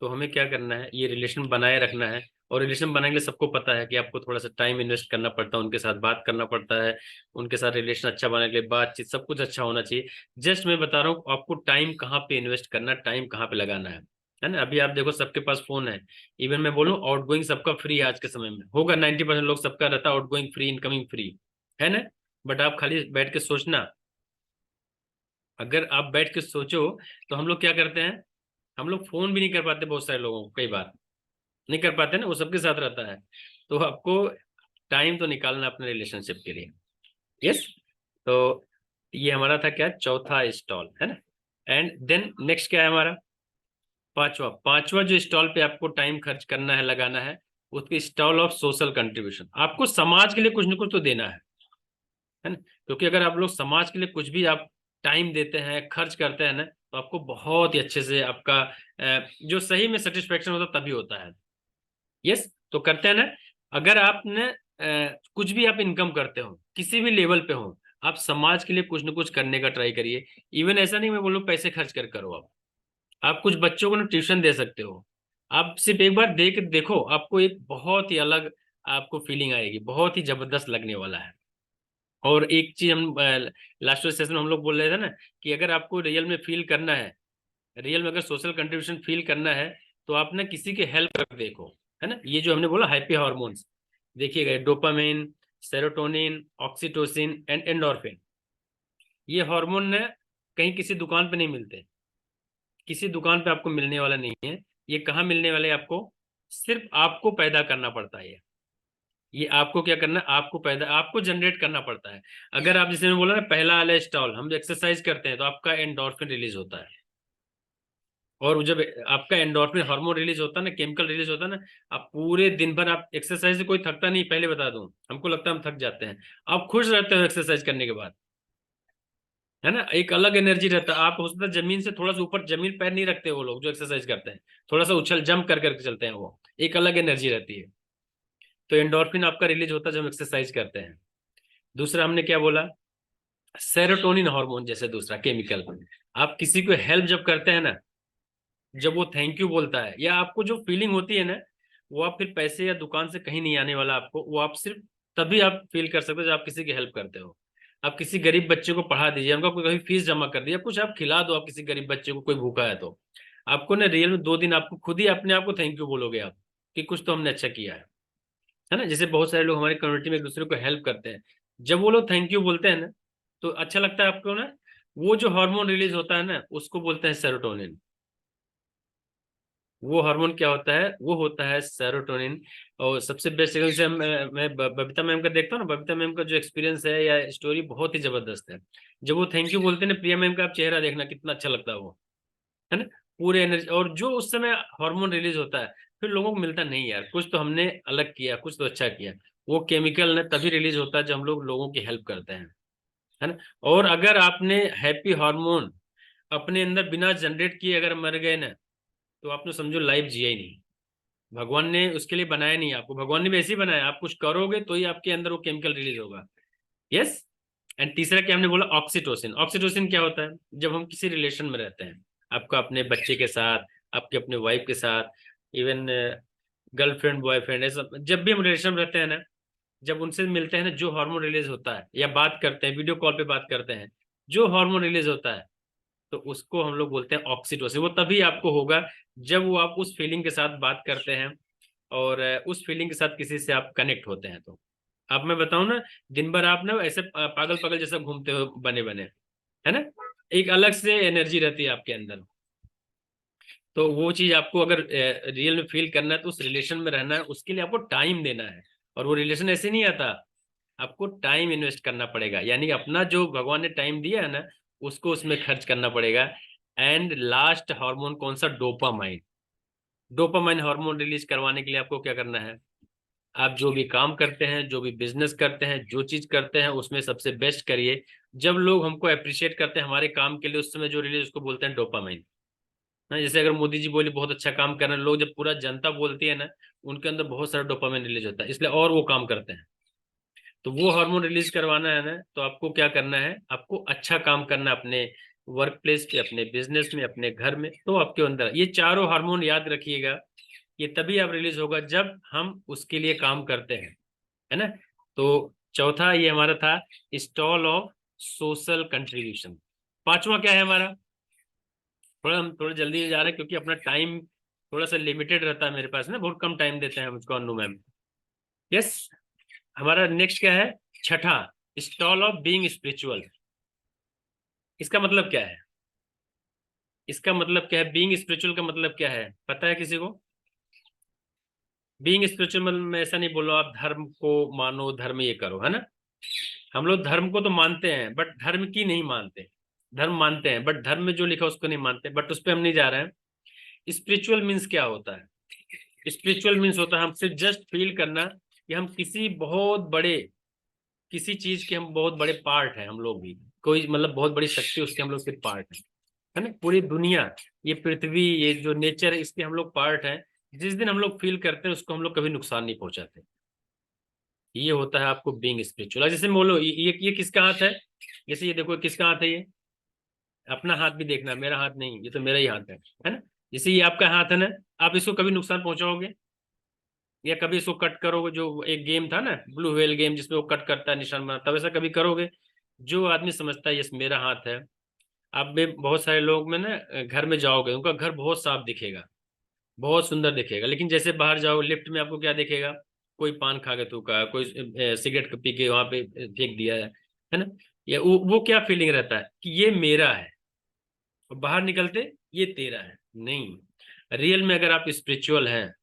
तो हमें क्या करना है, ये रिलेशन बनाए रखना है। और रिलेशन बनाने के लिए सबको पता है कि आपको थोड़ा सा टाइम इन्वेस्ट करना पड़ता है, उनके साथ बात करना पड़ता है, उनके साथ रिलेशन अच्छा बनाने के लिए बातचीत सब कुछ अच्छा होना चाहिए। जस्ट मैं बता रहा हूँ आपको टाइम कहाँ पे इन्वेस्ट करना, टाइम कहाँ पे लगाना है ना। अभी आप देखो सबके पास फोन है। इवन मैं बोलूँ आउटगोइंग सबका फ्री है, आज के समय में होगा 90% लोग सबका रहता है आउटगोइंग फ्री, इनकमिंग फ्री, है ना। बट आप खाली बैठ के सोचना, अगर आप बैठ के सोचो, तो हम लोग क्या करते हैं, हम लोग फोन भी नहीं कर पाते, बहुत सारे लोगों को कई बार नहीं कर पाते ना, वो सबके साथ रहता है। तो आपको टाइम तो निकालना अपने रिलेशनशिप के लिए। यस। तो ये हमारा था क्या, चौथा स्टॉल, है ना। एंड देन नेक्स्ट क्या है हमारा, पांचवा। पांचवा जो स्टॉल पे आपको टाइम खर्च करना है, लगाना है, उसके स्टॉल ऑफ सोशल कंट्रीब्यूशन। आपको समाज के लिए कुछ ना कुछ तो देना है ना। क्योंकि अगर आप लोग समाज के लिए कुछ भी आप टाइम देते हैं, खर्च करते हैं ना, तो आपको बहुत ही अच्छे से आपका जो सही में सेटिस्फेक्शन होता तभी होता है। यस, तो करते हैं ना। अगर आपने कुछ भी आप इनकम करते हो, किसी भी लेवल पे हो, आप समाज के लिए कुछ ना कुछ करने का ट्राई करिए। इवन ऐसा नहीं मैं बोलूँ पैसे खर्च कर करो, आप कुछ बच्चों को ना ट्यूशन दे सकते हो। आप सिर्फ एक बार देख देखो, आपको एक बहुत ही अलग आपको फीलिंग आएगी, बहुत ही जबरदस्त लगने वाला है। और एक चीज हम लास्ट सेशन में हम लोग बोल रहे थे ना कि अगर आपको रियल में फील करना है, रियल में अगर सोशल कंट्रीब्यूशन फील करना है, तो आप ना किसी की हेल्प कर देखो, है ना। ये जो हमने बोला हैप्पी हार्मोन्स, देखिएगा dopamine, serotonin, oxytocin and endorphin, ये हार्मोन ना कहीं किसी दुकान पे नहीं मिलते, किसी दुकान पे आपको मिलने वाला नहीं है। ये कहाँ मिलने वाले हैं आपको? सिर्फ आपको पैदा करना पड़ता है। ये आपको क्या करना है, आपको पैदा, आपको जनरेट करना पड़ता है। अगर आप, जैसे मैं बोला ना, पहला वाला स्टॉल, हम एक्सरसाइज करते हैं तो आपका एंडोर्फिन रिलीज होता है। और जब आपका एंडोर्फिन हार्मोन रिलीज होता है ना, केमिकल रिलीज होता है ना, आप पूरे दिन भर, आप एक्सरसाइज से कोई थकता नहीं, पहले बता दूं, हमको लगता है हम थक जाते हैं, आप खुश रहते हो एक्सरसाइज करने के बाद, है ना। एक अलग एनर्जी रहता है। आप हो सकता है जमीन से थोड़ा सा ऊपर, जमीन पैर नहीं रखते वो लोग जो एक्सरसाइज करते हैं, थोड़ा सा उछल जंप कर करके चलते हैं, वो एक अलग एनर्जी रहती है। तो एंडोर्फिन आपका रिलीज होता है जब हम एक्सरसाइज करते हैं। दूसरा हमने क्या बोला, सेरोटोनिन हार्मोन जैसे दूसरा केमिकल। आप किसी को हेल्प जब करते हैं ना, जब वो थैंक यू बोलता है, या आपको जो फीलिंग होती है ना, वो आप फिर पैसे या दुकान से कहीं नहीं आने वाला आपको, वो आप सिर्फ तभी आप फील कर सकते हो जब आप किसी की हेल्प करते हो। आप किसी गरीब बच्चे को पढ़ा दीजिए, उनका कोई कभी फीस जमा कर दिया, कुछ आप खिला दो, आप किसी गरीब बच्चे को, कोई भूखा है तो आपको ना रियल में 2 दिन आपको खुद ही अपने आप को थैंक यू बोलोगे आप, कि कुछ तो हमने अच्छा किया है ना। जैसे बहुत सारे लोग हमारे कम्युनिटी में एक दूसरे को हेल्प करते हैं, जब वो लोग थैंक यू बोलते हैं ना, तो अच्छा लगता है आपको ना। वो जो हार्मोन रिलीज होता है ना, उसको बोलते हैं सेरोटोनिन। वो हार्मोन क्या होता है? वो होता है सेरोटोनिन। और सबसे बेस्ट जैसे मैं बबीता मैम का देखता हूँ ना, बबीता मैम का जो एक्सपीरियंस है या स्टोरी बहुत ही जबरदस्त है। जब वो थैंक यू बोलते हैं ना, प्रिया मैम का आप चेहरा देखना कितना अच्छा लगता है वो, है ना। पूरे एनर्जी, और जो उस समय हार्मोन रिलीज होता है, फिर लोगों को मिलता नहीं यार, कुछ तो हमने अलग किया, कुछ तो अच्छा किया। वो केमिकल ना तभी रिलीज होता है जब हम लोग लोगों की हेल्प करते हैं, है ना। और अगर आपने हैप्पी हार्मोन अपने अंदर बिना जनरेट किए अगर मर गए ना, तो आपने समझो लाइफ जिया ही नहीं। भगवान ने उसके लिए बनाया नहीं आपको, भगवान ने भी ऐसे ही बनाया, आप कुछ करोगे तो ही आपके अंदर वो केमिकल रिलीज होगा। यस। एंड तीसरा क्या हमने बोला, ऑक्सीटोसिन। ऑक्सीटोसिन क्या होता है? जब हम किसी रिलेशन में रहते हैं, आपका अपने बच्चे के साथ, आपके अपने वाइफ के साथ, इवन गर्लफ्रेंड बॉयफ्रेंड, ऐसा जब भी हम रिलेशन में रहते हैं ना, जब उनसे मिलते हैं ना, जो हार्मोन रिलीज होता है, या बात करते हैं, वीडियो कॉल पे बात करते हैं, जो हार्मोन रिलीज होता है, तो उसको हम लोग बोलते हैं ऑक्सीटोसिन। वो तभी आपको होगा जब वो आप उस फीलिंग के साथ बात करते हैं, और उस फीलिंग के साथ किसी से आप कनेक्ट होते हैं। तो अब मैं बताऊं ना, दिन भर आप ना ऐसे पागल पागल जैसा घूमते हो बने बने, है ना, एक अलग से एनर्जी रहती है आपके अंदर। तो वो चीज आपको अगर रियल में फील करना है, तो उस रिलेशन में रहना है, उसके लिए आपको टाइम देना है। और वो रिलेशन ऐसे नहीं आता, आपको टाइम इन्वेस्ट करना पड़ेगा, यानी अपना जो भगवान ने टाइम दिया है ना, उसको उसमें खर्च करना पड़ेगा। एंड लास्ट हार्मोन कौन सा? डोपामाइन। डोपामाइन हार्मोन रिलीज करवाने के लिए आपको क्या करना है? आप जो भी काम करते हैं, जो भी बिजनेस करते हैं, जो चीज करते हैं, उसमें सबसे बेस्ट करिए। जब लोग हमको अप्रिशिएट करते हैं हमारे काम के लिए, उस समय जो रिलीज, उसको बोलते हैं डोपामाइन। ना, जैसे अगर मोदी जी बोले बहुत अच्छा काम कर रहे हैं, लोग जब पूरा जनता बोलती है ना, उनके अंदर बहुत सारा डोपामाइन रिलीज होता है, इसलिए और वो काम करते हैं। तो वो हार्मोन रिलीज करवाना है ना, तो आपको क्या करना है? आपको अच्छा काम करना है अपने वर्क प्लेस पे, अपने बिजनेस में, अपने घर में। तो आपके अंदर ये चारों हार्मोन याद रखिएगा, ये तभी आप रिलीज होगा जब हम उसके लिए काम करते हैं, है ना। तो चौथा ये हमारा था, स्टॉल ऑफ सोशल कंट्रीब्यूशन। पांचवा क्या है हमारा? थोड़ा हम थोड़ा जल्दी जा रहे हैं क्योंकि अपना टाइम थोड़ा सा लिमिटेड रहता है मेरे पास ना, बहुत कम टाइम देते हैं मुझको अनु मैम। यस। हमारा नेक्स्ट क्या है? छठा, स्टॉल ऑफ बीइंग स्पिरिचुअल। इसका मतलब क्या है? इसका मतलब क्या है? बीइंग स्पिरिचुअल का मतलब क्या है, पता है किसी को? बीइंग स्पिरिचुअल मतलब, मैं ऐसा नहीं बोल रहा हूं आप धर्म को मानो, धर्म ये करो, है ना। हम लोग धर्म को तो मानते हैं, बट धर्म की नहीं मानते। धर्म मानते हैं, बट धर्म में जो लिखा उसको नहीं मानते, बट उस पर हम नहीं जा रहे हैं। स्पिरिचुअल मीन्स क्या होता है? स्पिरिचुअल मीन्स होता है हम सिर्फ जस्ट फील करना कि हम किसी बहुत बड़े किसी चीज के हम बहुत बड़े पार्ट हैं, हम लोग भी कोई मतलब बहुत बड़ी शक्ति उसके हम लोग सिर्फ पार्ट है ना। पूरी दुनिया, ये पृथ्वी, ये जो नेचर है, इसके हम लोग पार्ट हैं। जिस दिन हम लोग फील करते हैं उसको हम लोग कभी नुकसान नहीं पहुंचाते। ये होता है आपको बीइंग स्पिरिचुअल। जैसे बोलो ये किसका हाथ है, जैसे ये देखो किसका हाथ है, ये अपना हाथ भी देखना, मेरा हाथ नहीं, ये तो मेरा ही हाथ है ना। जैसे ये आपका हाथ है ना, आप इसको कभी नुकसान पहुंचाओगे या कभी इसको कट करोगे? जो एक गेम था ना ब्लू व्हेल गेम, जिसमें वो कट करता है निशान बनाता, वैसा कभी करोगे? जो आदमी समझता है यस मेरा हाथ है। आप में बहुत सारे लोग में ना घर में जाओगे, उनका घर बहुत साफ दिखेगा, बहुत सुंदर दिखेगा, लेकिन जैसे बाहर जाओ लिफ्ट में आपको क्या दिखेगा? कोई पान खा के थूका, कोई सिगरेट पी के वहां पे फेंक दिया है ना। या वो क्या फीलिंग रहता है कि ये मेरा है, और बाहर निकलते ये तेरा है। नहीं, रियल में अगर आप स्पिरिचुअल हैं,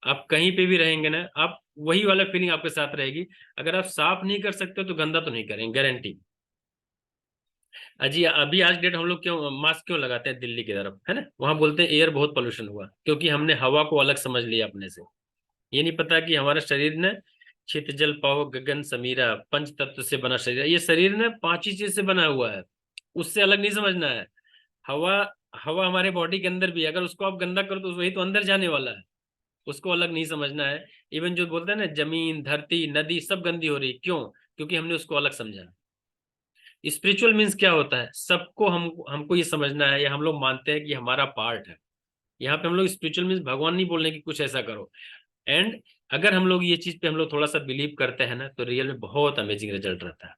आप कहीं पे भी रहेंगे ना, आप वही वाला फीलिंग आपके साथ रहेगी। अगर आप साफ नहीं कर सकते तो गंदा तो नहीं करेंगे, गारंटी। अजी अभी आज डेट हम लोग क्यों मास्क क्यों लगाते हैं दिल्ली की तरफ, है ना? वहां बोलते हैं एयर बहुत पोल्यूशन हुआ, क्योंकि हमने हवा को अलग समझ लिया अपने से। ये नहीं पता कि हमारा शरीर ने छित जल पाओ गगन समीरा, पंच तत्व से बना शरीर है। ये शरीर ने पांच ही चीज से बना हुआ है, उससे अलग नहीं समझना है। हवा, हवा हमारे बॉडी के अंदर भी है, अगर उसको आप गंदा करो तो वही तो अंदर जाने वाला है, उसको अलग नहीं समझना है। इवन जो बोलते हैं ना जमीन धरती नदी सब गंदी हो रही, क्यों? क्योंकि हमने उसको अलग समझा। स्पिरिचुअल मीन्स क्या होता है? सबको हमको ये समझना है, या हम लोग मानते हैं कि हमारा पार्ट है। यहाँ पे हम लोग स्पिरिचुअल मीन्स भगवान नहीं बोल रहे कि कुछ ऐसा करो। एंड अगर हम लोग ये चीज पे हम लोग थोड़ा सा बिलीव करते हैं ना, तो रियल में बहुत अमेजिंग रिजल्ट रहता है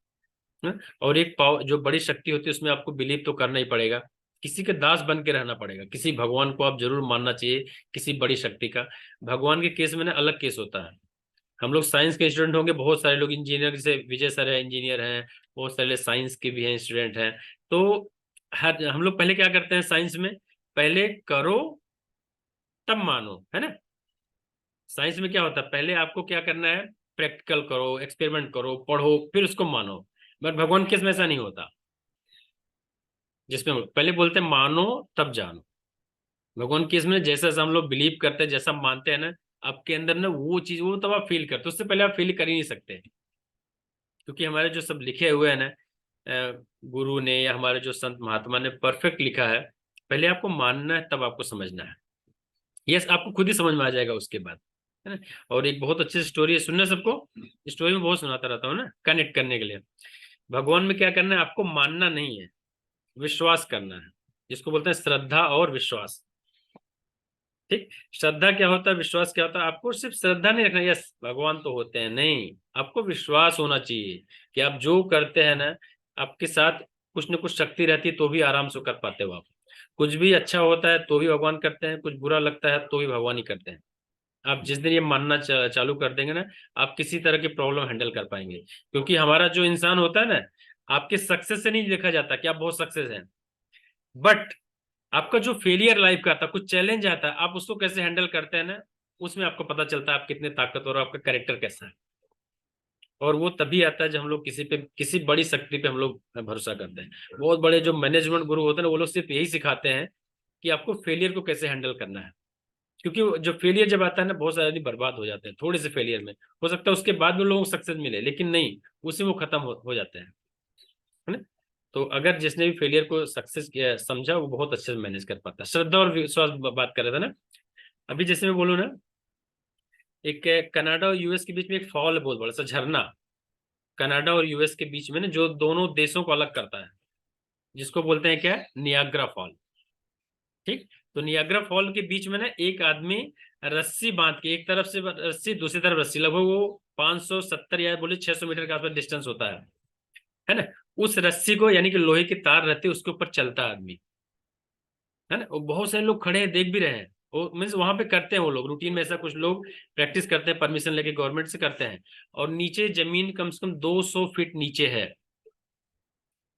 ना? और एक पावर जो बड़ी शक्ति होती है उसमें आपको बिलीव तो करना ही पड़ेगा, किसी के दास बन के रहना पड़ेगा। किसी भगवान को आप जरूर मानना चाहिए, किसी बड़ी शक्ति का। भगवान के केस में ना अलग केस होता है। हम लोग साइंस के स्टूडेंट होंगे, बहुत सारे लोग इंजीनियर, जैसे विजय सर है इंजीनियर हैं, बहुत सारे साइंस के भी हैं स्टूडेंट हैं। तो हर हम लोग पहले क्या करते हैं साइंस में? पहले करो तब मानो, है ना। साइंस में क्या होता है, पहले आपको क्या करना है? प्रैक्टिकल करो, एक्सपेरिमेंट करो, पढ़ो, फिर उसको मानो। बट भगवान के इसमें ऐसा नहीं होता, जिसमें पहले बोलते हैं मानो तब जानो। भगवान की इसमें जैसा जैसा हम लोग बिलीव करते हैं, जैसा मानते हैं ना, आपके अंदर ना वो चीज वो तब आप फील करते हो, उससे पहले आप फील कर ही नहीं सकते। क्योंकि हमारे जो सब लिखे हुए हैं ना, गुरु ने या हमारे जो संत महात्मा ने परफेक्ट लिखा है। पहले आपको मानना है तब आपको समझना है। यस, आपको खुद ही समझ में आ जाएगा उसके बाद, है ना। और एक बहुत अच्छी स्टोरी है, सुनना सबको। स्टोरी में बहुत सुनाता रहता हूँ ना कनेक्ट करने के लिए। भगवान में क्या करना है? आपको मानना नहीं है, विश्वास करना है, जिसको बोलते हैं श्रद्धा और विश्वास। ठीक, श्रद्धा क्या होता है, विश्वास क्या होता है? आपको सिर्फ श्रद्धा नहीं रखना यस भगवान तो होते हैं, नहीं, आपको विश्वास होना चाहिए कि आप जो करते हैं ना, आपके साथ कुछ न कुछ शक्ति रहती है, तो भी आराम से कर पाते हो आप। कुछ भी अच्छा होता है तो भी भगवान करते हैं, कुछ बुरा लगता है तो भी भगवान ही करते हैं। आप जिस दिन ये मानना चालू कर देंगे ना, आप किसी तरह की प्रॉब्लम हैंडल कर पाएंगे। क्योंकि हमारा जो इंसान होता है ना, आपके सक्सेस से नहीं देखा जाता कि आप बहुत सक्सेस हैं, बट आपका जो फेलियर लाइफ का आता, कुछ चैलेंज आता है, आप उसको कैसे हैंडल करते हैं ना, उसमें आपको पता चलता है आप कितने ताकतवर हो, आपका कैरेक्टर कैसा है। और वो तभी आता है जब हम लोग किसी पे, किसी बड़ी शक्ति पे हम लोग भरोसा करते हैं। बहुत बड़े जो मैनेजमेंट गुरु होते हैं ना, वो लोग सिर्फ यही सिखाते हैं कि आपको फेलियर को कैसे हैंडल करना है। क्योंकि जो फेलियर जब आता है ना, बहुत सारे आदमी बर्बाद हो जाते हैं थोड़े से फेलियर में। हो सकता है उसके बाद भी लोगों को सक्सेस मिले, लेकिन नहीं, उसी में वो खत्म हो जाते हैं, है ना। तो अगर जिसने भी फेलियर को सक्सेस किया समझा, वो बहुत अच्छे से मैनेज कर पाता है। श्रद्धा और विश्वास बात कर रहे थे ना। अभी जैसे मैं बोलूँ ना, एक कनाडा और यूएस के बीच में एक फॉल है, बहुत बड़ा सा झरना। कनाडा और यूएस के बीच में ना, जो दोनों देशों को अलग करता है, जिसको बोलते हैं क्या? Niagara fall. ठीक, तो नियाग्रा फॉल के बीच में ना एक आदमी रस्सी बांध के, एक तरफ से रस्सी दूसरी तरफ रस्सी, लगभग वो 570 या बोले 600 मीटर के आसपास डिस्टेंस होता है ना। उस रस्सी को, यानी कि लोहे की तार रहती है, उसके ऊपर चलता है आदमी, है ना। वो बहुत सारे लोग खड़े हैं, देख भी रहे हैं। वो मीन्स वहां पे करते हैं वो लोग रूटीन में, ऐसा कुछ लोग प्रैक्टिस करते हैं, परमिशन लेके गवर्नमेंट से करते हैं। और नीचे जमीन कम से कम 200 फीट नीचे है।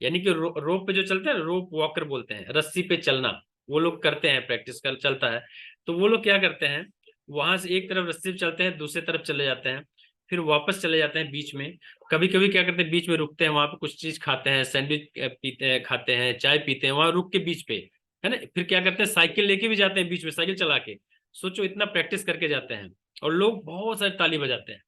यानी कि रोप पे जो चलते हैं, रोप वॉकर बोलते हैं, रस्सी पे चलना, वो लोग करते हैं, प्रैक्टिस कर चलता है। तो वो लोग क्या करते हैं, वहां से एक तरफ रस्सी पे चलते हैं, दूसरी तरफ चले जाते हैं, फिर वापस चले जाते हैं बीच में। कभी कभी क्या करते हैं, बीच में रुकते हैं, वहां पे कुछ चीज खाते हैं, सैंडविच पीते हैं, खाते हैं, चाय पीते हैं वहां रुक के बीच पे, है ना। फिर क्या करते हैं, साइकिल लेके भी जाते हैं बीच में, साइकिल चला के। सोचो इतना प्रैक्टिस करके जाते हैं, और लोग बहुत सारी ताली बजाते हैं।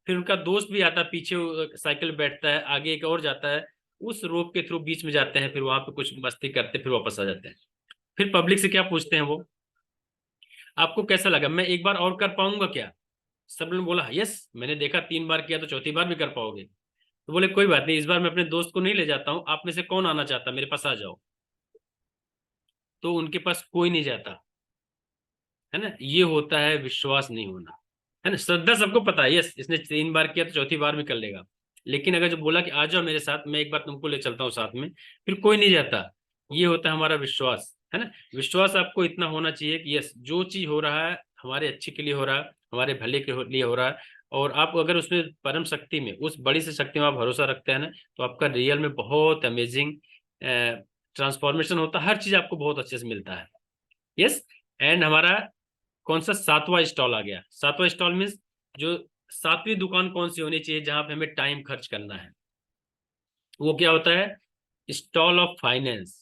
फिर उनका दोस्त भी आता है पीछे, साइकिल बैठता है, आगे एक और जाता है, उस रोप के थ्रू बीच में जाते हैं, फिर वहां पे कुछ मस्ती करते फिर वापस आ जाते हैं। फिर पब्लिक से क्या पूछते हैं वो, आपको कैसा लगा, मैं एक बार और कर पाऊंगा क्या? सब ने बोला यस, मैंने देखा 3 बार किया तो चौथी बार भी कर पाओगे। तो बोले कोई बात नहीं, इस बार मैं अपने दोस्त को नहीं ले जाता हूँ, आप में से कौन आना चाहता, मेरे पास आ जाओ। तो उनके पास कोई नहीं जाता, है ना। ये होता है विश्वास नहीं होना, है ना। श्रद्धा सबको पता है, यस इसने 3 बार किया तो चौथी बार भी कर लेगा। लेकिन अगर जो बोला कि आ जाओ मेरे साथ, मैं एक बार तुमको ले चलता हूँ साथ में, फिर कोई नहीं जाता। ये होता है हमारा विश्वास, है ना। विश्वास आपको इतना होना चाहिए कि यस जो चीज हो रहा है हमारे अच्छे के लिए हो रहा है, हमारे भले के लिए हो रहा है। और आप अगर उसमें परम शक्ति में, उस बड़ी से शक्ति में आप भरोसा रखते हैं ना, तो आपका रियल में बहुत अमेजिंग ट्रांसफॉर्मेशन होता है, हर चीज आपको बहुत अच्छे से मिलता है। यस। एंड हमारा कौन सा 7वां स्टॉल आ गया? 7वां स्टॉल मीन्स जो 7वीं दुकान कौन सी होनी चाहिए जहां पे हमें टाइम खर्च करना है, वो क्या होता है? Stall of finance.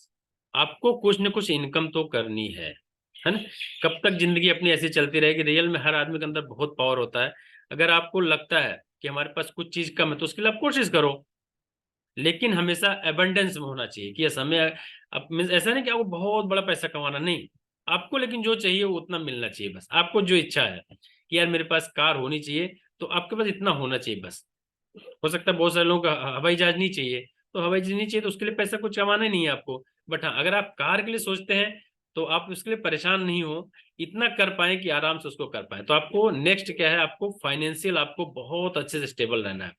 आपको कुछ न कुछ इनकम तो करनी है ना। कब तक जिंदगी अपनी ऐसी चलती रहेगी? रियल में हर आदमी के अंदर बहुत पावर होता है। अगर आपको लगता है कि हमारे पास कुछ चीज कम है तो उसके लिए आप कोशिश करो, लेकिन हमेशा एबंडेंस में होना चाहिए कि यस हमें अब मीन्स ऐसा नहीं कि आपको बहुत बड़ा पैसा कमाना, नहीं। आपको लेकिन जो चाहिए वो उतना मिलना चाहिए, बस आपको जो इच्छा है कि यार मेरे पास कार होनी चाहिए, तो आपके पास इतना होना चाहिए बस। हो सकता है बहुत सारे लोगों का हवाई जहाज नहीं चाहिए, तो हवाई जहाज नहीं चाहिए तो उसके लिए पैसा कुछ कमाना ही नहीं है आपको। बट हाँ, अगर आप कार के लिए सोचते हैं तो आप उसके लिए परेशान नहीं हो, इतना कर पाए कि आराम से उसको कर पाए। तो आपको नेक्स्ट क्या है, आपको फाइनेंशियल आपको बहुत अच्छे से स्टेबल रहना है।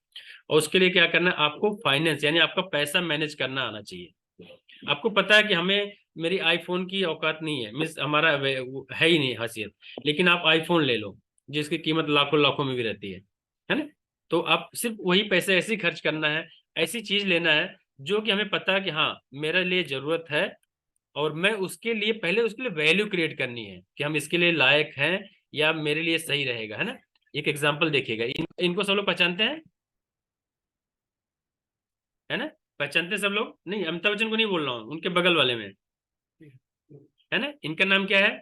और उसके लिए क्या करना है, आपको फाइनेंस यानी आपका पैसा मैनेज करना आना चाहिए। आपको पता है कि हमें, मेरी आईफोन की औकात नहीं है, मीन्स हमारा है ही नहीं हैसियत, लेकिन आप आईफोन ले लो जिसकी कीमत लाखों लाखों में भी रहती है ना। तो आप सिर्फ वही पैसे ऐसे ही खर्च करना है, ऐसी चीज लेना है जो कि हमें पता है कि हाँ मेरे लिए जरूरत है, और मैं उसके लिए पहले उसके लिए वैल्यू क्रिएट करनी है कि हम इसके लिए लायक हैं या मेरे लिए सही रहेगा, है ना। एक एग्जांपल देखिएगा, इनको सब लोग पहचानते हैं, है ना। पहचानते हैं सब लोग? नहीं, अमिताभ बच्चन को नहीं बोल रहा हूँ, उनके बगल वाले में, है ना। इनका नाम क्या है?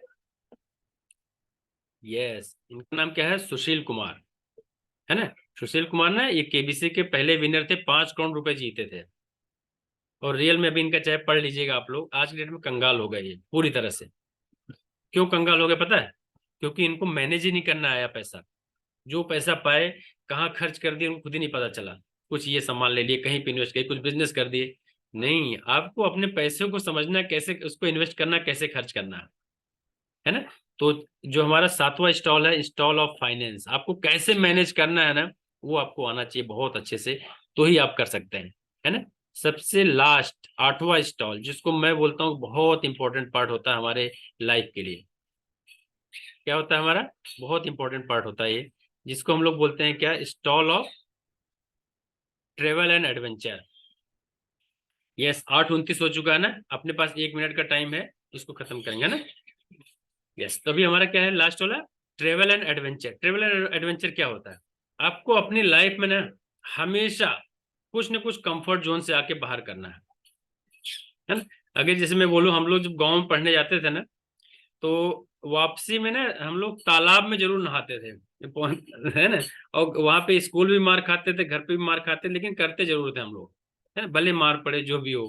यस, इनका नाम क्या है? सुशील कुमार, है ना। सुशील कुमार ना ये केबीसी के पहले विनर थे, 5 करोड़ रुपए जीते थे। और रियल में अभी इनका चाहे पढ़ लीजिएगा आप लोग, आज के डेट में कंगाल हो गए ये पूरी तरह से। क्यों कंगाल हो गए पता है? क्योंकि इनको मैनेज ही नहीं करना आया पैसा। जो पैसा पाए कहाँ खर्च कर दिए उनको खुद ही नहीं पता चला। कुछ ये सामान ले लिए, कहीं पे इन्वेस्ट किए, कुछ बिजनेस कर दिए। नहीं, आपको अपने पैसे को समझना है, कैसे उसको इन्वेस्ट करना, कैसे खर्च करना है ना। तो जो हमारा 7वां स्टॉल है, स्टॉल ऑफ फाइनेंस, आपको कैसे मैनेज करना है ना, वो आपको आना चाहिए बहुत अच्छे से, तो ही आप कर सकते हैं, है ना। सबसे लास्ट 8वां स्टॉल, जिसको मैं बोलता हूँ बहुत इंपॉर्टेंट पार्ट होता है हमारे लाइफ के लिए। क्या होता है हमारा? बहुत इंपॉर्टेंट पार्ट होता है ये, जिसको हम लोग बोलते हैं क्या? Stall of travel and adventure. Yes, 8:29 हो चुका है ना, अपने पास 1 मिनट का टाइम है, इसको खत्म करेंगे ना। यस, तभी हमारा क्या है लास्ट वाला? Travel and adventure. Travel and adventure क्या होता है? आपको अपनी लाइफ में ना हमेशा कुछ ना कुछ कंफर्ट जोन से आके बाहर करना है ना। अगर जैसे मैं बोलूँ, हम लोग जब गांव में पढ़ने जाते थे ना, तो वापसी में ना हम लोग तालाब में जरूर नहाते थे, है ना। और वहां पे स्कूल भी मार खाते थे, घर पे भी मार खाते, लेकिन करते जरूर थे हम लोग, है ना, भले मार पड़े जो भी हो।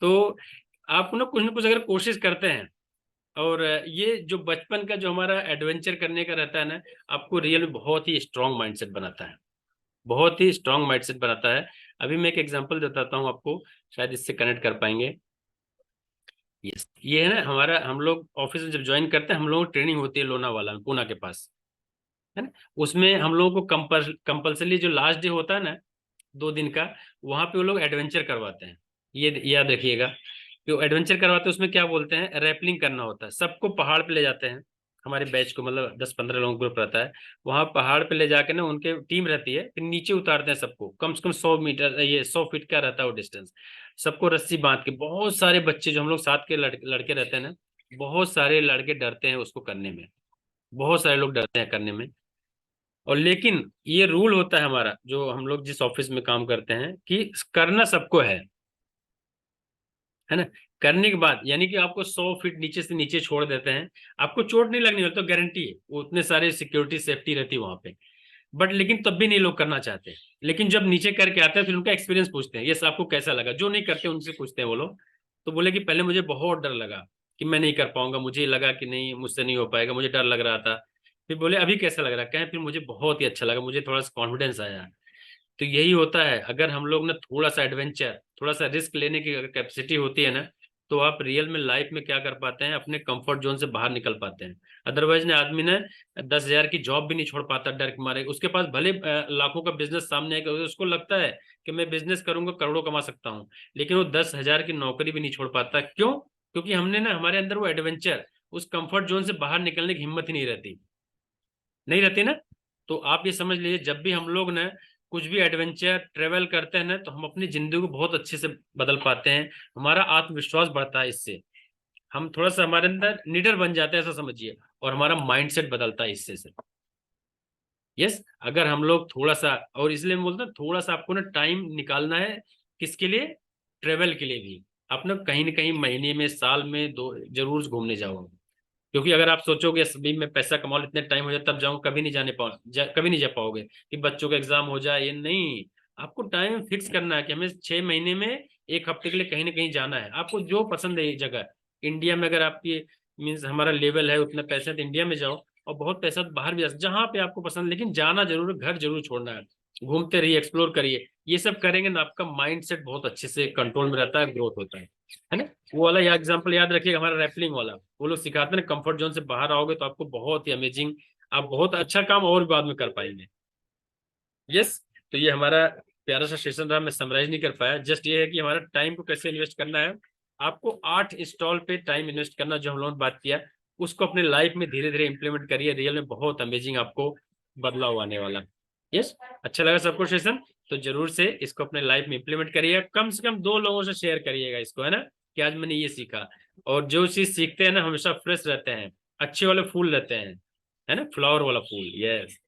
तो आप ना कुछ अगर कोशिश करते हैं, और ये जो बचपन का जो हमारा एडवेंचर करने का रहता है ना, आपको रियल में बहुत ही स्ट्रांग माइंडसेट बनाता है, बहुत ही स्ट्रांग माइंडसेट बनाता है। अभी मैं एक एग्जांपल बताता हूँ आपको, शायद इससे कनेक्ट कर पाएंगे। ये है ना हमारा, हम लोग ऑफिस में जब ज्वाइन करते हैं, हम लोगों को ट्रेनिंग होती है लोनावाला में, पूना के पास, है ना। उसमें हम लोगों को कंपल्सरी जो लास्ट डे होता है ना, 2 दिन का, वहां पे वो लोग एडवेंचर करवाते हैं। ये याद रखिएगा, जो एडवेंचर करवाते हैं उसमें क्या बोलते हैं, रैपलिंग करना होता है। सबको पहाड़ पे ले जाते हैं, हमारे बैच को, मतलब 10-15 लोगों का ग्रुप रहता है। वहां पहाड़ पे ले जाके ना, उनके टीम रहती है, फिर नीचे उतारते हैं सबको, कम से कम 100 मीटर, ये 100 फीट का रहता है वो डिस्टेंस। सबको रस्सी बांध के, बहुत सारे बच्चे जो हम लोग साथ के लड़के रहते हैं ना, बहुत सारे लड़के डरते हैं उसको करने में, बहुत सारे लोग डरते हैं करने में। और लेकिन ये रूल होता है हमारा, जो हम लोग जिस ऑफिस में काम करते हैं, कि करना सबको है ना। करने के बाद यानी कि आपको 100 फीट नीचे से नीचे छोड़ देते हैं, आपको चोट नहीं लगनी हो तो गारंटी है, वो उतने सारे सिक्योरिटी सेफ्टी रहती है वहां पे। बट लेकिन तब भी नहीं लोग करना चाहते। लेकिन जब नीचे करके आते हैं फिर उनका एक्सपीरियंस पूछते हैं, यस आपको कैसा लगा। जो नहीं करते उनसे पूछते हैं वो लोग, तो बोले कि पहले मुझे बहुत डर लगा कि मैं नहीं कर पाऊंगा, मुझे लगा कि नहीं मुझसे नहीं हो पाएगा, मुझे डर लग रहा था। फिर बोले अभी कैसा लग रहा है, कहें फिर मुझे बहुत ही अच्छा लगा, मुझे थोड़ा सा कॉन्फिडेंस आया। तो यही होता है, अगर हम लोग ना थोड़ा सा एडवेंचर, थोड़ा सा रिस्क लेने की अगर कैपेसिटी होती है ना, तो आप रियल में लाइफ में क्या कर पाते हैं, अपने कंफर्ट जोन से बाहर निकल पाते हैं। अदरवाइज ने आदमी ने 10,000 की जॉब भी नहीं छोड़ पाता डर के मारे। उसके पास भले लाखों का बिजनेस सामने है, उसको लगता है कि मैं बिजनेस करूंगा करोड़ों कमा सकता हूँ, लेकिन वो 10,000 की नौकरी भी नहीं छोड़ पाता। क्यों? क्योंकि हमने ना, हमारे अंदर वो एडवेंचर, उस कंफर्ट जोन से बाहर निकलने की हिम्मत ही नहीं रहती, नहीं रहती ना। तो आप ये समझ लीजिए, जब भी हम लोग ना कुछ भी एडवेंचर ट्रेवल करते हैं ना, तो हम अपनी जिंदगी को बहुत अच्छे से बदल पाते हैं। हमारा आत्मविश्वास बढ़ता है इससे, हम थोड़ा सा हमारे अंदर निडर बन जाते हैं, ऐसा समझिए। और हमारा माइंडसेट बदलता है इससे से। यस, अगर हम लोग थोड़ा सा, और इसलिए मैं बोलता हूँ थोड़ा सा आपको ना टाइम निकालना है। किसके लिए? ट्रेवल के लिए भी। आप ना कहीं महीने में, साल में दो जरूर घूमने जाओ। क्योंकि अगर आप सोचोगे अभी मैं पैसा कमा लूं, इतने टाइम हो जाए तब जाऊं, कभी नहीं कभी नहीं जा पाओगे, कि बच्चों का एग्जाम हो जाए, ये नहीं। आपको टाइम फिक्स करना है कि हमें 6 महीने में, एक हफ्ते के लिए कहीं ना कहीं जाना है। आपको जो पसंद है ये जगह, इंडिया में अगर आपकी मीन्स हमारा लेवल है, उतना पैसा है तो इंडिया में जाओ, और बहुत पैसा तो बाहर भी जा, जहाँ पे आपको पसंद, लेकिन जाना जरूर है, घर जरूर छोड़ना है। घूमते रहिए, एक्सप्लोर करिए, ये सब करेंगे ना, आपका माइंड सेट बहुत अच्छे से कंट्रोल में रहता है, ग्रोथ होता है ना। वो वाला एग्जाम्पल याद रखिएगा, हमारा रैपलिंग वाला, वो लोग सिखाते हैं ना, कंफर्ट जोन से बाहर आओगे तो आपको बहुत ही अमेजिंग, आप बहुत अच्छा काम और भी बाद में कर पाएंगे। यस। तो ये हमारा प्यारा सा सेशन रहा, मैं समराइज नहीं कर पाया, जस्ट ये है कि हमारा टाइम को कैसे इन्वेस्ट करना है। आपको 8 इंस्टॉल पे टाइम इन्वेस्ट करना, जो हम लोगों ने बात किया, उसको अपने लाइफ में धीरे धीरे इंप्लीमेंट करिए, रियल में बहुत अमेजिंग आपको बदलाव आने वाला। यस। अच्छा लगा सबको सेशन? तो जरूर से इसको अपने लाइफ में इंप्लीमेंट करिए, कम से कम 2 लोगों से शेयर करिएगा इसको, है ना, कि आज मैंने ये सीखा। और जो चीज सीखते हैं ना, हमेशा फ्रेश रहते हैं, अच्छे वाले फूल रहते हैं, है ना, फ्लावर वाला फूल। Yes.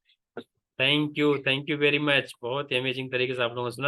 Thank you very much, बहुत ही अमेजिंग तरीके से आप लोगों ने सुना।